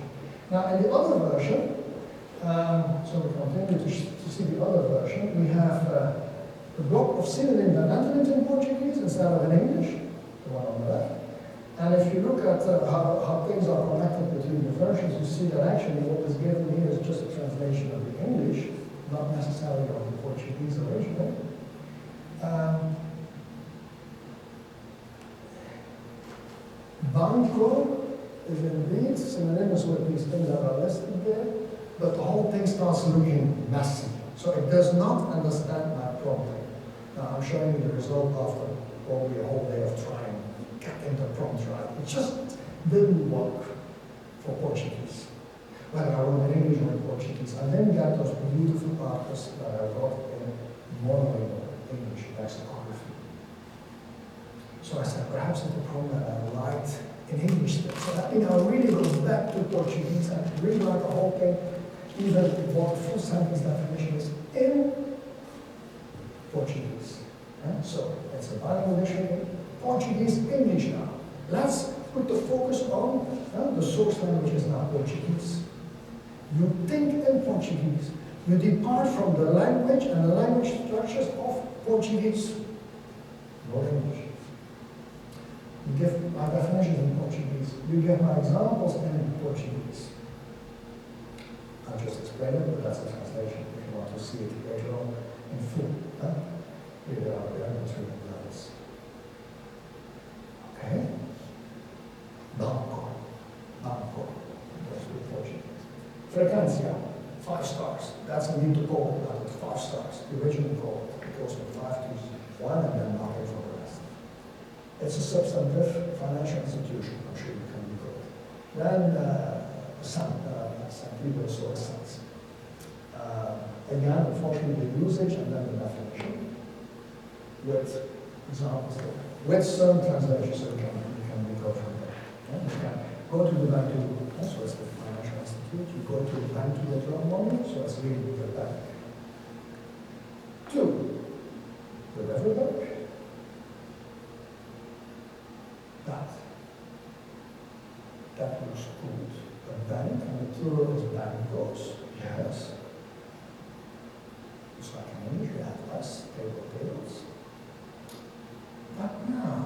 Now, in the other version, so we continue to see the other version, we have a block of synonyms and antonyms in Portuguese instead of in English, the one on the left. And if you look at how things are connected between the versions, you see that actually what is given here is just a translation of the English, not necessarily of the Portuguese original. Bantu is indeed synonymous with these things that are listed there, but the whole thing starts looking messy. So it does not understand my prompting. Now I'm showing you the result after probably a whole day of trying getting the prompt right. It just didn't work for Portuguese. Whether I wrote in English or in Portuguese, I didn't get those beautiful articles that I wrote in monolingual English lexicography. So I said, perhaps it's the problem that I write in English. So that means I really go back to Portuguese and rewrite the whole thing, even what the full sentence definition is in Portuguese. So it's a bilingual dictionary, Portuguese, English now. Let's put the focus on the source language is now Portuguese. You think in Portuguese. You depart from the language and the language structures of Portuguese, not English. You give my definitions in Portuguese. You give my examples in Portuguese. I'll just explain it, but that's a translation if you want to see it later on in full. Here they are between the levels. Okay? Bantu. That's with Portuguese. Frequência, 5 stars. That's a need to call it 5 stars. The original call, it goes from 5 to 1 and then nothing for the rest. It's a substantive financial institution, I'm sure you can recall it. Then, people saw sense. Again, unfortunately, the usage and then the definition with examples, with some translations, so you can go from there. Yeah? You can go to the Bantu, so it's the financial institute. You go to the Bantu later on moment, so it's really the bank. 2, the river bank. That looks good. A bank, and the plural is bancos. Yes. It's like in English, you have less tables. But now,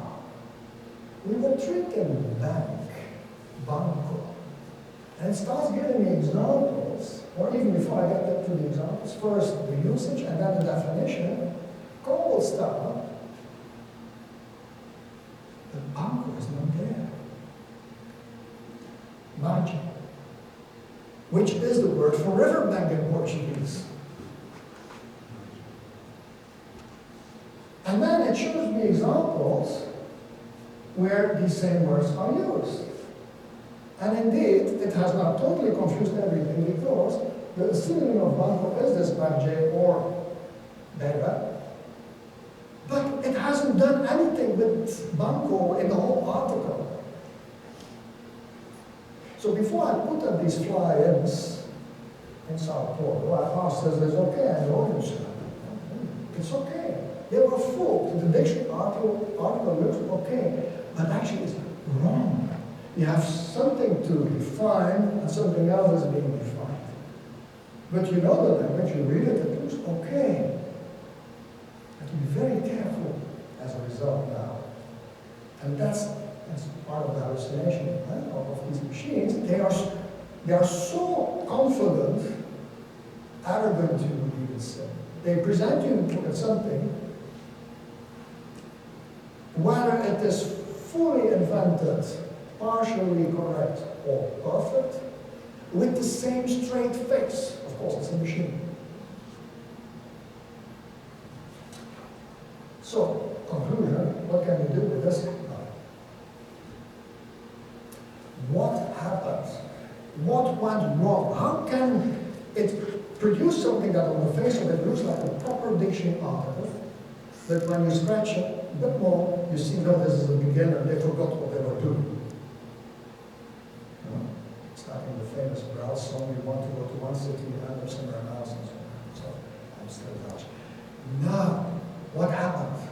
we were tricking banco. And it starts giving me examples, or even before I get to the examples, first the usage and then the definition, gold star. The banco is not there. Magic, which is the word for riverbank in Portuguese. And then it shows me examples where these same words are used. And indeed, it has not totally confused everything because the synonym of banco is this banjay or bera. But it hasn't done anything with banco in the whole article. So before I put up these fly-ins in Sao Paulo, I asked, is this okay? And the audience said, it's okay. They were full. The dictionary article looks okay, but actually it's wrong. You have something to define and something else is being defined. But you know the language, you read it, it looks okay. You have to be very careful as a result now. And that's part of the hallucination of these machines. They are so confident, arrogant, you would even say. They present you with something, whether it is fully invented, partially correct, or perfect, with the same straight face. Of course, it's a machine. So, conclusion, what can you do with this? What happened? What went wrong? How can it produce something that on the face of it looks like a proper dictionary article, but when you scratch it a bit more, you see that this is a beginner, they forgot what they were doing. It's like in the famous Browse song, you want to go to one city, you end up somewhere else, and so on. So, I'm still Dutch. Now, what happened?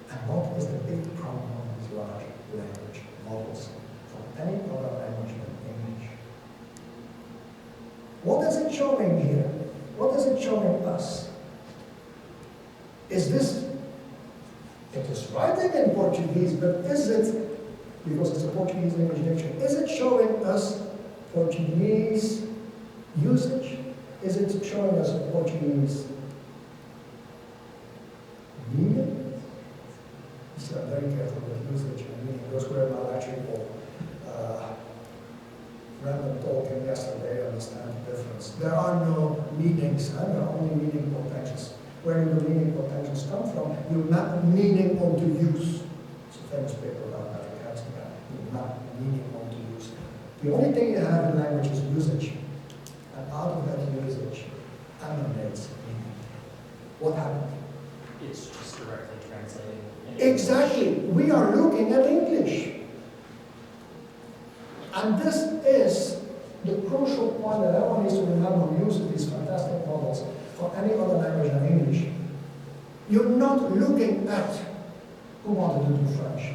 And what is the big problem of these large language models from any other language than English? What is it showing here? What is it showing us? Is this, it is writing in Portuguese, but is it, because it's a Portuguese-English dictionary, is it showing us Portuguese usage? Is it showing us Portuguese meaning? So I'm very careful with usage and meaning. Those who are not actually all random talking yesterday understand the difference. There are no meanings, there are only meaning potentials. Where do the meaning potentials come from? You map meaning onto use. It's a famous paper about that. You map meaning onto use. The only thing you have in language is usage. And out of that usage emanates meaning. What happened? It's just directly translating. Exactly. We are looking at English. And this is the crucial point that everyone needs to remember when using these fantastic models for any other language than English. You're not looking at who wanted to do French.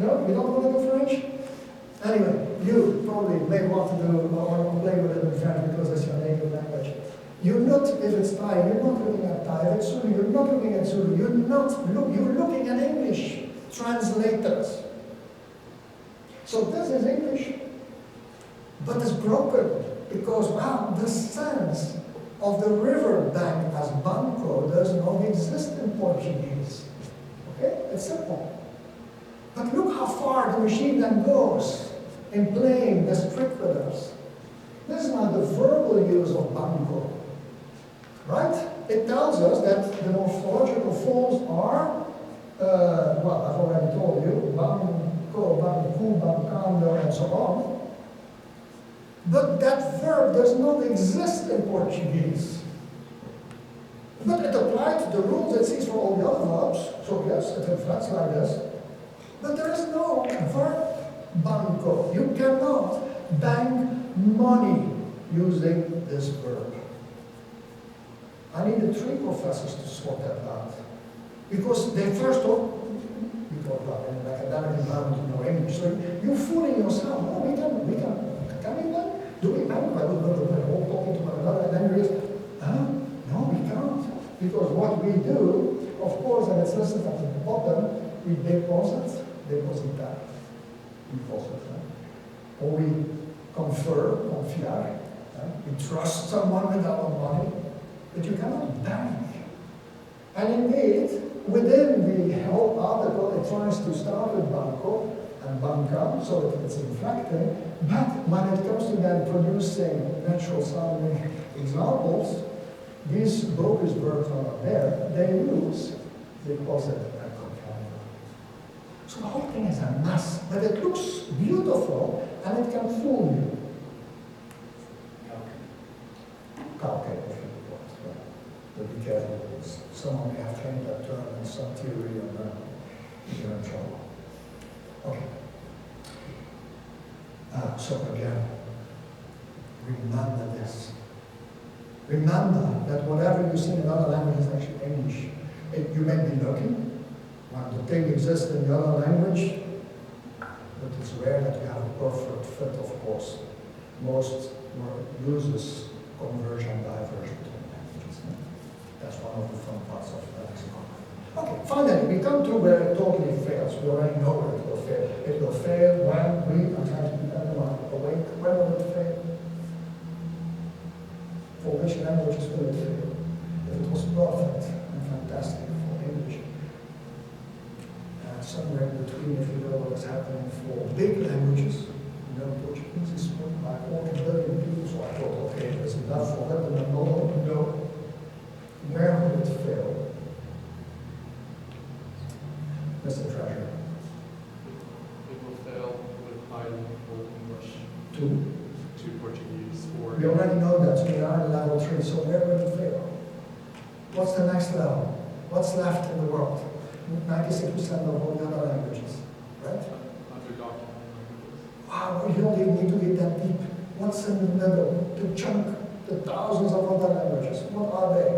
No, you don't want to do French? Anyway, you probably may want to do or play with it in French because it's your native language. You're not, if it's Thai, you're not looking at Thai. If it's Zulu, you're not looking at Zulu. You're looking at English translators. So this is English, but it's broken because, wow, the sense of the river bank as banco does not exist in Portuguese. Okay, it's simple. But look how far the machine then goes in playing this trick with us. This is now the verbal use of banco. Right? It tells us that the morphological forms are, well, I've already told you, banco, bancu, bancando, and so on. But that verb does not exist in Portuguese. But it applied to the rules it sees for all the other verbs. So yes, it inflects like this. But there is no verb banco. You cannot bank money using this verb. I needed 3 professors to sort that out. Because they first thought, we talk about in an academic environment, you know English, so you're fooling yourself. No, we can we then? Do we bank? We're all talking to one another, and then you realize, no, we can't. Because what we do, of course, and it's listed at the bottom, we deposit, depositar, or we confer, confiar, we trust someone with our money. But you cannot bank. And indeed, within the whole article, it tries to start with banco and banca, so that it's inflecting. But when it comes to then producing natural sounding examples, these bogus verbs are not there. They use deposit and confinement. So the whole thing is a mess, but it looks beautiful and it can fool you. Okay. But be careful, because someone may have trained that term in some theory and you're in trouble. Okay. So again, remember this. Remember that whatever you see in another language is actually English. You may be lucky when the thing exists in the other language, but it's rare that you have a perfect fit, of course. Most uses conversion diversion. That's one of the fun parts of lexicography. Okay, finally, we come to where it totally fails. We already know where it will fail. It will fail when I'm trying to keep everyone awake. When will it fail? For which languages will it fail? If it was perfect and for big languages. You know, Portuguese is spoken by 40 billion people, so I thought, okay, there's enough for that, and no. Where would it fail? Mr. Treasurer. It will fail with bilingual English Two. to Portuguese or We already know that we are in level 3, so where will it fail? What's the next level? What's left in the world? 96% of all the other languages, right? under documented languages. Wow, we don't even need to get that deep. What's in the middle? The chunk, the thousands of other languages. What are they?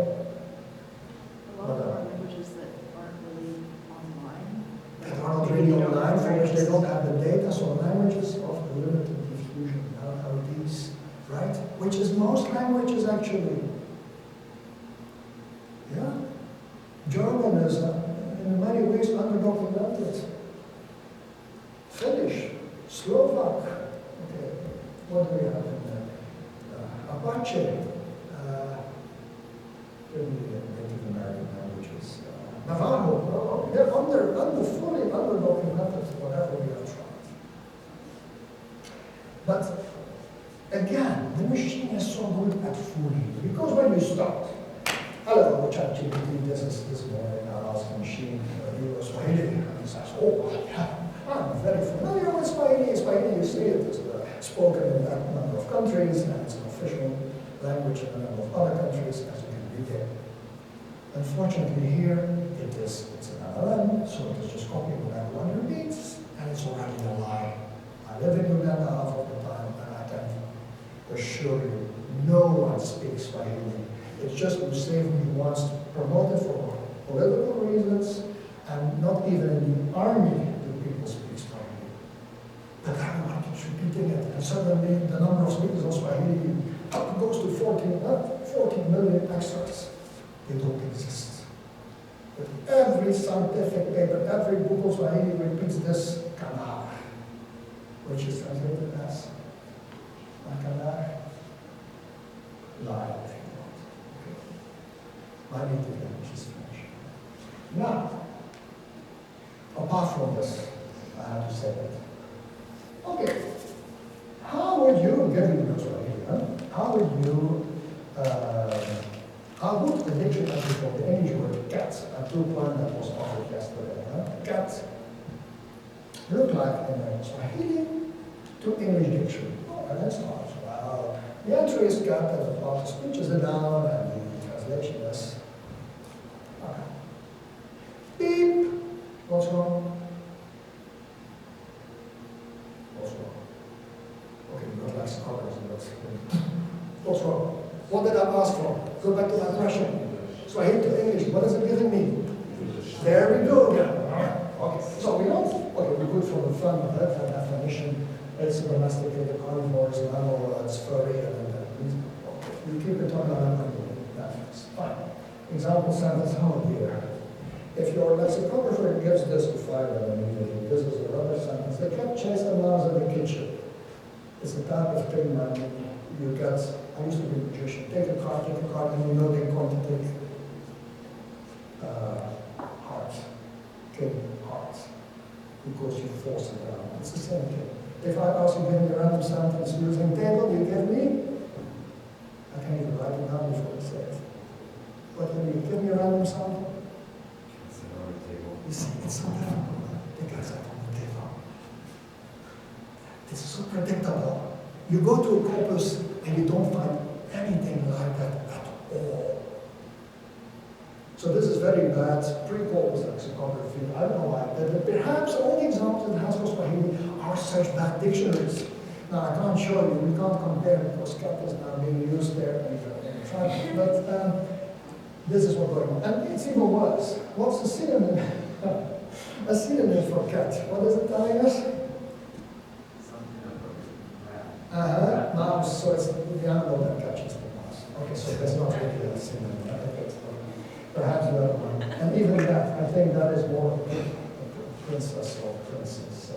A lot of our languages that aren't really online. That are not really online, for which they don't have the data, so languages of limited diffusion, LLDs, right? Which is most languages actually. Yeah? German is in many ways underdocumented. Finnish, Slovak, okay, what do we have in there? Apache, Native American languages. Navajo, they're fully underdocumented, whatever we have tried. But again, the machine is so good at fooling you, because when you start, hello, ChatGPT, this morning I asked the machine, you know Swahili, and he says, oh, yeah, I'm very familiar with Swahili. Swahili, you see it is spoken in that number of countries, and it's an official language in a number of other countries, as you can read there. Unfortunately here, it's an LLM, so it is just copying whatever one repeats, and it's already a lie. I live in Uganda half of the time, and I can assure you, no one speaks Swahili. It's just Museveni wants to promote it for political reasons, and not even in the army do people speak Swahili. But everyone keeps repeating it, and suddenly the number of speakers of Swahili goes to 14 million extras. They don't exist. But every scientific paper, every book of Swahili repeats this kanar, which is translated as kanar, lie. My native language is French. Now, apart from this, I have to say that. Okay, how would you, given your Swahili, how would the dictionary for the English word cat, a true one that was offered yesterday, cat, look like in a Swahili to English dictionary? Oh, and that's not. Well, the entry is cat, and the part of speech is a noun, and the translation is beep. What's wrong? What's wrong? Okay, we got lexicographers, but what's wrong? What did I ask for? Go back to my question. Swahili to English, what is it giving me? There we go again. Okay, so we don't, okay, we put for the fun of that definition, it's a domesticated carnivore, it's mammal, it's furry, and we keep it on that. Fine. Example sentence, oh dear. If your lexicographer gives this to Schryver immediately, this is a rubber sentence. The cat chased the mouse in the kitchen. It's the type of thing when you get, I used to be a magician, take a card, and you know they're going to take hearts, king hearts, because you force it down. It's the same thing. If I ask you to give me a random sentence using table, you give me, I can't even write it down before I say it. What can you give me a random sample? You see, it's so difficult. The guys are on the table. It's so predictable. You go to a corpus and you don't find anything like that at all. So this is very bad pre-corpus lexicography. I don't know why, but perhaps all the examples in Haskell Swahili are such bad dictionaries. Now I can't show you, we can't compare because cat is now being used there and trying, but this is what's going on. And it's even worse. What's the synonym? A synonym for cat. What is it telling us? Mouse. So it's the animal that catches the mouse. Okay, so there's not really a synonym. Perhaps the other one. And even that, I think that is more a princess or princess.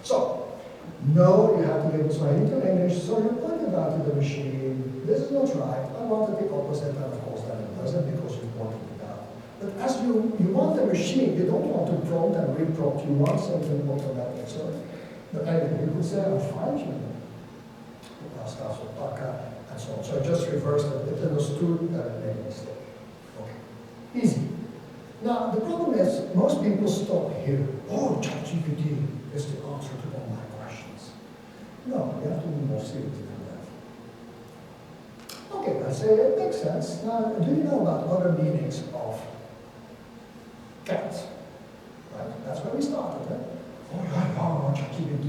So, no, you have to give Swahili to English, so you point it out to the machine. This is not right. I wanted the opposite, and of course then it doesn't because you pointed it out. But as you want the machine, you don't want to prompt and reprompt, you want something automatic. So, but anyway, you could say I'm fine-tuning. Starts with Paka and so on. So I just reversed it. It understood that it made a mistake. Okay. Easy. Now, the problem is, most people stop here. Oh, ChatGPT is the answer to all my questions. No, you have to be more serious than that. Okay, let's say it makes sense. Now, do you know about other meanings of cat? Right? That's where we started, right? Oh, yeah, ChatGPT.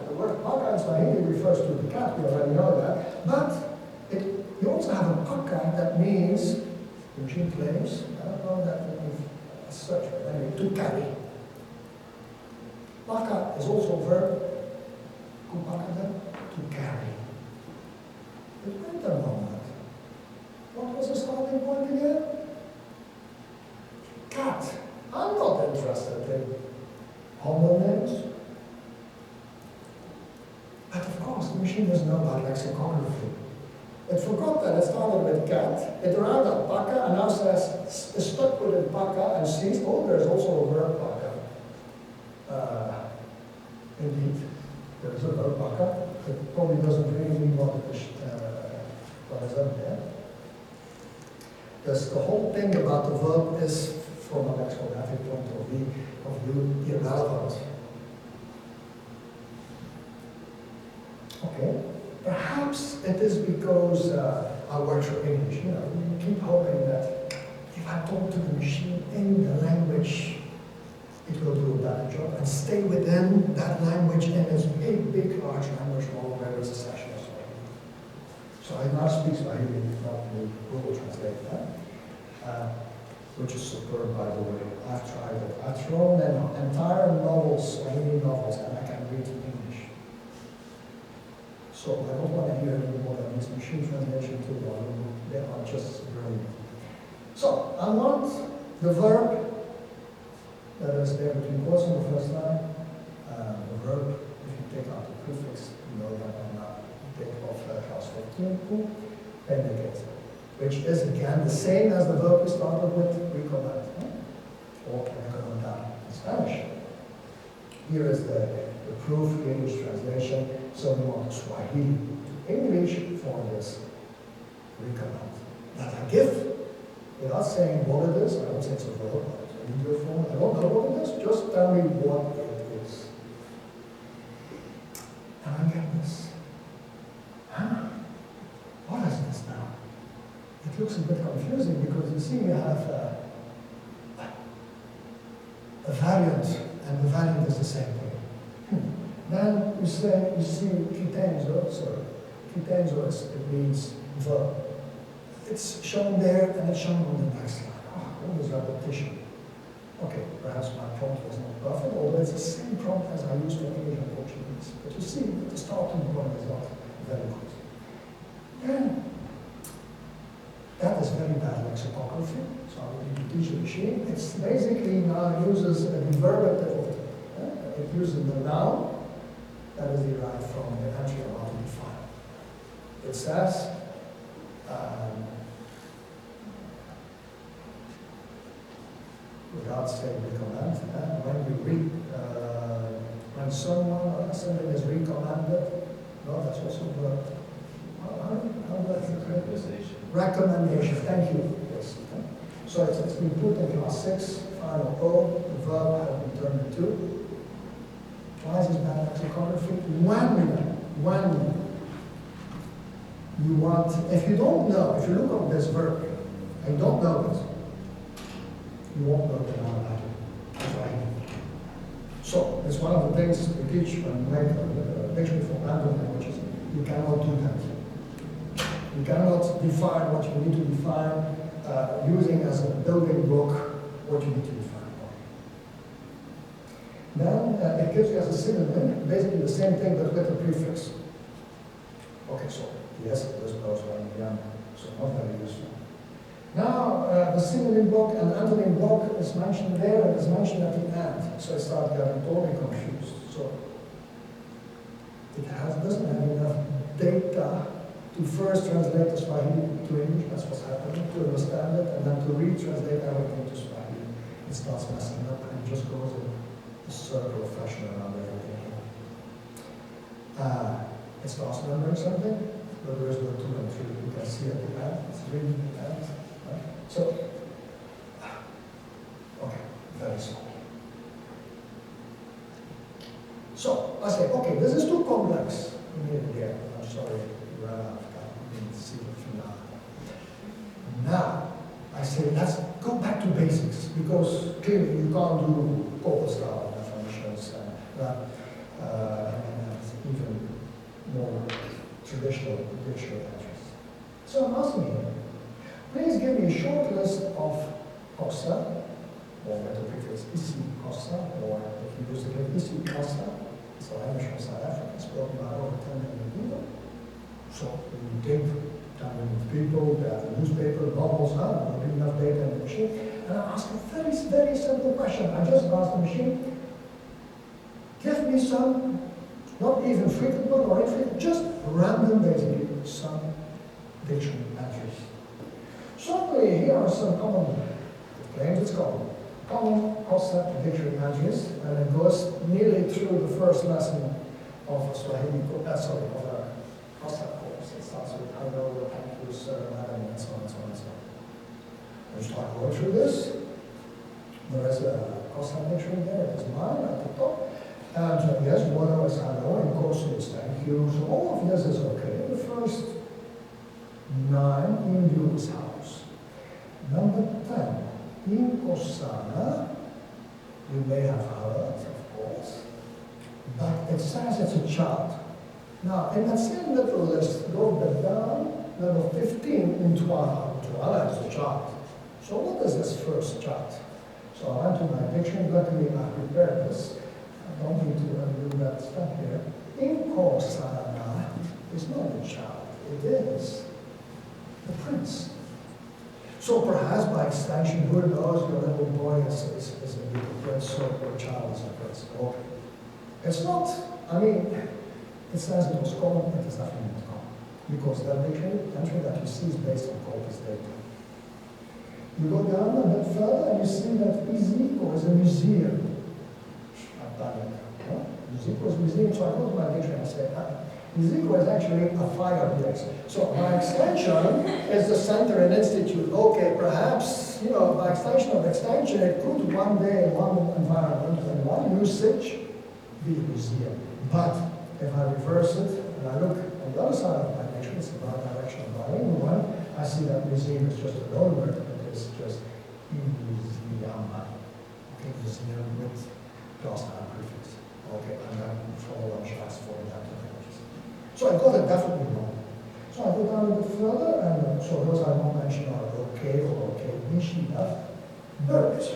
The word Paka in Swahili refers to the cat, we already know that. But you also have a Paka that means, the machine claims, I don't know that means such, but anyway, to carry. Paka is also a verb, kupaka, to carry. But wait a moment. What was the starting point again? Cat. I'm not interested in homonyms. But of course, the machine doesn't know about lexicography. It forgot that it started with cat, it arrived at Paka, and now says, it's stuck with it Paka, and sees, oh, there's also a verb Paka. Indeed, there is a verb Paka. It probably doesn't really mean what is up there. Because the whole thing about the verb is, from a lexicographic point of view, irrelevant. Okay, perhaps it is because I work for English. You know, we keep hoping that if I talk to the machine in the language, it will do a better job and stay within that language in its big, large language model where it's a session of Swahili. So I now speak Swahili, not Google Translate that, which is superb, by the way. I've tried it. I've thrown in entire novels, Swahili novels, and I can read English. So I don't want to hear any more than this machine translation too. They are just brilliant. So I want the verb that is there between quotes on the first line. The verb, if you take out the prefix, you know that I'm not take off class 15, indicate, which is again the same as the verb we started with, recommend, or recomendar in Spanish. Here is the proof, the English translation. So we want Swahili to English for this recommend that I give without saying what it is. I don't say it's a verb, it's an English form. I don't know what it is, just tell me what it is. And I get this. Huh? What is this now? It looks a bit confusing because you see we have a variant, and the variant is the same thing. Then you see kitenzo, it means verb. It's shown there and it's shown on the next line. All this repetition. Okay, perhaps my prompt was not perfect, although it's the same prompt as I used in English and Portuguese. But you see, the starting point is not very good. Then, that is very bad lexicography. So I need to teach the machine. It's basically now uses a derivative of it. It uses the noun that is derived from the entry of how to define. It says, without saying recommend, when someone or something is recommended, no, that's also the, how do I translate this? Recommendation, thank you. Yes. So it's been put in class 6, final O, the verb has been turned into. Why is this bad lexicography? When you want, if you don't know, if you look up this verb and you don't know it, you won't know the noun about it. That's why. So, it's one of the things we teach when we make a dictionary for Bantu languages. You cannot do that. You cannot define what you need to define using as a building block what you need to define. Then it gives you as a synonym, basically the same thing but with a prefix. Okay, so yes, it does those one again, so not very useful. Now the synonym block and antonym block is mentioned there and is mentioned at the end, so I start getting totally confused. So it doesn't have enough data to to first translate the Swahili to English, that's what's happening, to understand it, and then to retranslate everything to Swahili. It starts messing up and just goes in a circle of fashion around everything. It starts remembering something, but there is no 2 and 3. You can see at the end, it's really the end. Right? So, okay, very small. So, I say, okay, this is too complex. Here, I'm sorry, you ran out of time. You didn't see the finale. Now, I say, let's go back to basics, because clearly you can't do corpus style definitions and even more traditional dictionary entries. So I'm asking you, please give me a short list of cosa, or with the prefix isi cosa, or if you use the word isi cosa, it's a language from South Africa, spoken by over 10 million people. So when you think 10 million people, they have a newspaper, bubbles, not big enough data in the machine, and I ask a very, very simple question. I just ask the machine, give me some, not even frequent or infrequent, just random, basically, some dictionary entries. Certainly, here are some common, it claims it's common concept dictionary entries, and it goes nearly through the first lesson of Swahili, of a concept course. It starts with hello, thank you, sir, madam, and so on and so on and so on. I start going through this. There is a concept dictionary there, it is mine at the top. And yes, one is hello, and course is thank you. So all of this is okay. The first 9 in Jules' house. Number 10, in Kosana, you may have heard, of course, but it says it's a child. Now, in that same little list, go back down, number 15 in Tuala. Tuala is a child. So what is this first child? So I went to my dictionary, luckily I prepared this. I don't need to undo that stuff here. Inkosana is not a child, it is the prince. So perhaps by extension, who knows, your little boy is a little prince, so your child is a prince. Okay. It's not, I mean, it says it was common, it is definitely not common. Because that dictionary entry that you see is based on corpus data. You go down a bit further and you see that Iziko is a museum. Iziko is a museum, so I go to my dictionary and say, Iziko is actually a fireplace. So by extension is the center and institute. Okay, perhaps, you know, by extension of extension, it could one day in one environment and one usage be a museum. But if I reverse it and I look on the other side of my dictionary, it's the right direction of my own one, I see that museum is just a loan word, it is just museum. Okay, museum with class time prefix. Okay, and then follow up shots for that languages. So I got it definitely wrong. So I go down a bit further, and so those I won't mention are okay or okay, Nishida, birds.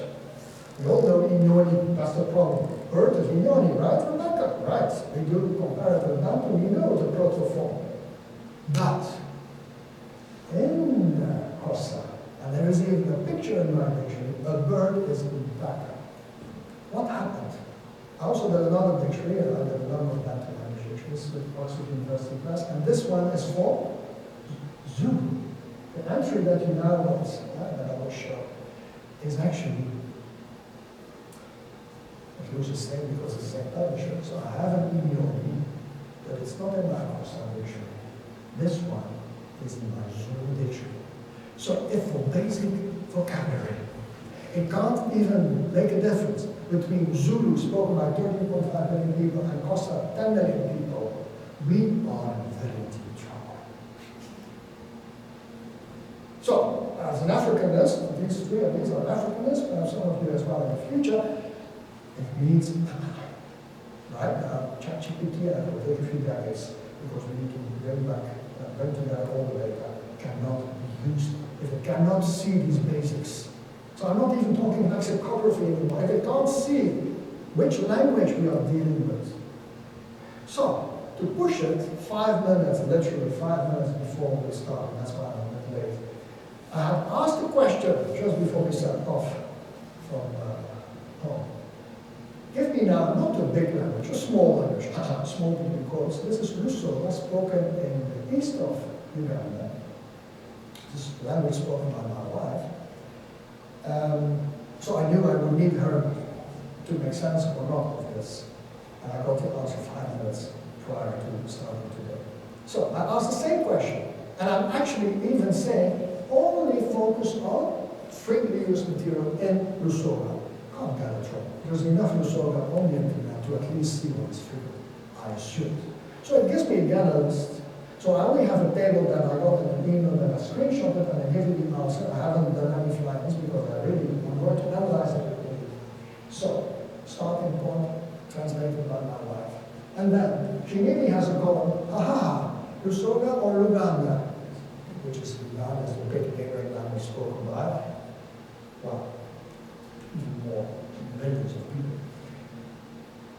We all know Inyoni, that's the problem. Bird is Inyoni, right, Rebecca? Right. We do comparative Bantu, we know the protoform. But in Kosa, and there is even a picture in my dictionary, a bird is Rebecca. What happened? I also did another dictionary, and I did a number of Bantu language dictionaries with Oxford University Press, and this one is for Zulu. The entry that you now want, that I will show, is actually, it was the same because it's the same publisher, so I have an Inyoni, but it's not in my Kosa dictionary. This one is in my Zulu dictionary. So if for basic vocabulary, it can't even make a difference between Zulu, spoken by 13.5 million people, and Kosa, 10 million people, we are in very deep trouble. So, as an Africanist, these three of these are Africanists, and some of you as well in the future, it means, right? ChatGPT, and it will take a few decades, because we need to bring together all the data, cannot be used if it cannot see these basics. So I'm not even talking lexicography anymore. If it can't see which language we are dealing with. So, to push it, 5 minutes, literally 5 minutes before we start, that's why I'm a bit late, I had asked a question just before we set off from home. Give me now, not a big language, a small language, small between quotes. This is Russo, that's spoken in the east of Uganda. This language spoken by my wife. So I knew I would need her to make sense or not of this. And I got the answer 5 minutes prior to starting today. So I asked the same question. And I'm actually even saying, only focus on frequently used material in Lusoga. Can't get it wrong. There's enough Lusoga on the internet to at least see what is frequent, I assume. So it gives me again a list. So I only have a table that I got in an email that I screenshotted and I gave you the answer. I haven't done any flags because I really am going to analyze it. So, starting point, translated by my wife. And then, she maybe has a column, Lusoga or Luganda, which is Luganda is the big neighboring language spoken by, well, even more millions of people.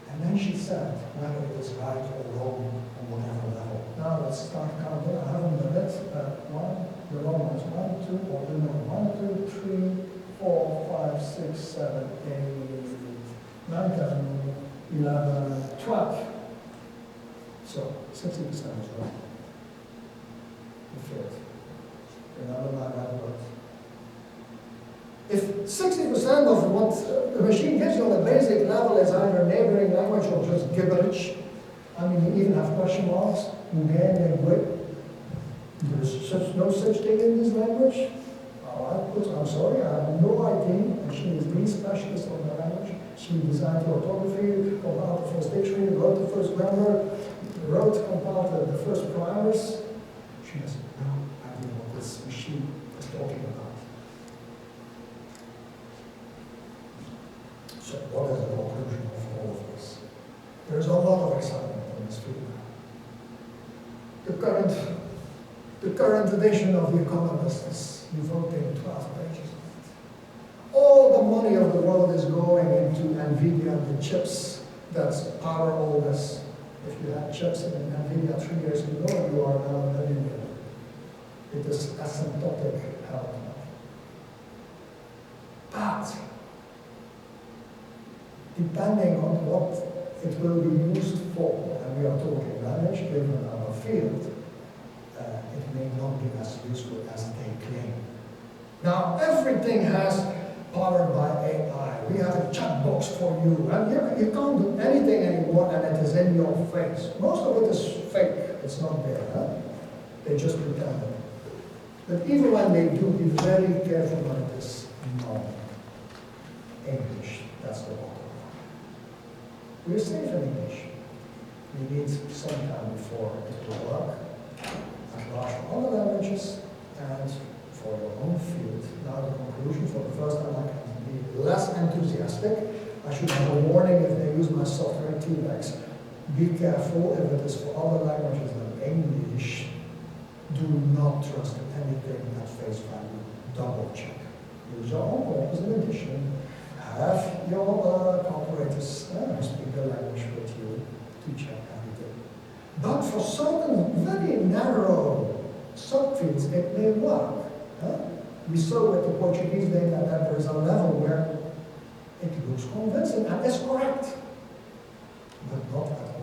And then she said, whether it is right or wrong on whatever level. Now let's start counting. I haven't done it. The wrong one is 1, 2, or the number 1, 2, 3, 4, 5, 6, 7, 8, 9, 10, 11, 12. So 60% is wrong. The fifth. Remember my words. If 60% of what the machine gives you on a basic level is either neighboring language or just gibberish, I mean, you even have question marks, there's no such thing in this language. I'm sorry, I have no idea, and she is the specialist on the language. She designed the orthography, compiled the first dictionary, wrote the first grammar, compiled the first primers. She has no idea what this machine is talking about. So what is the conclusion of all of this? There's a lot of excitement in this field. The current edition of The Economist is devoting 12 pages on it. All the money of the world is going into NVIDIA and the chips that power all this. If you had chips in NVIDIA 3 years ago, you are now a millionaire. It is asymptotic help. But depending on what it will be used for, and we are talking language, given our field, it may not be as useful as they claim. Now, everything has powered by AI. We have a chat box for you, and you can't do anything anymore, and it is in your face. Most of it is fake. It's not there. Huh? They just pretend it. But even when they do, be very careful when it is non-English. That's the bottom. We're safe in English. We need some time before it will work. At large for other languages and for your own field. Now the conclusion, for the first time I can be less enthusiastic. I should have a warning if they use my software T-Lex. Be careful if it is for other languages than English. Do not trust anything at face value. Double check. Use your own corpus in addition. Have your operators who speak the language with you to check everything. But for certain very narrow subfields, it may work. We saw with the Portuguese data that there is a level where it looks convincing and is correct, but not at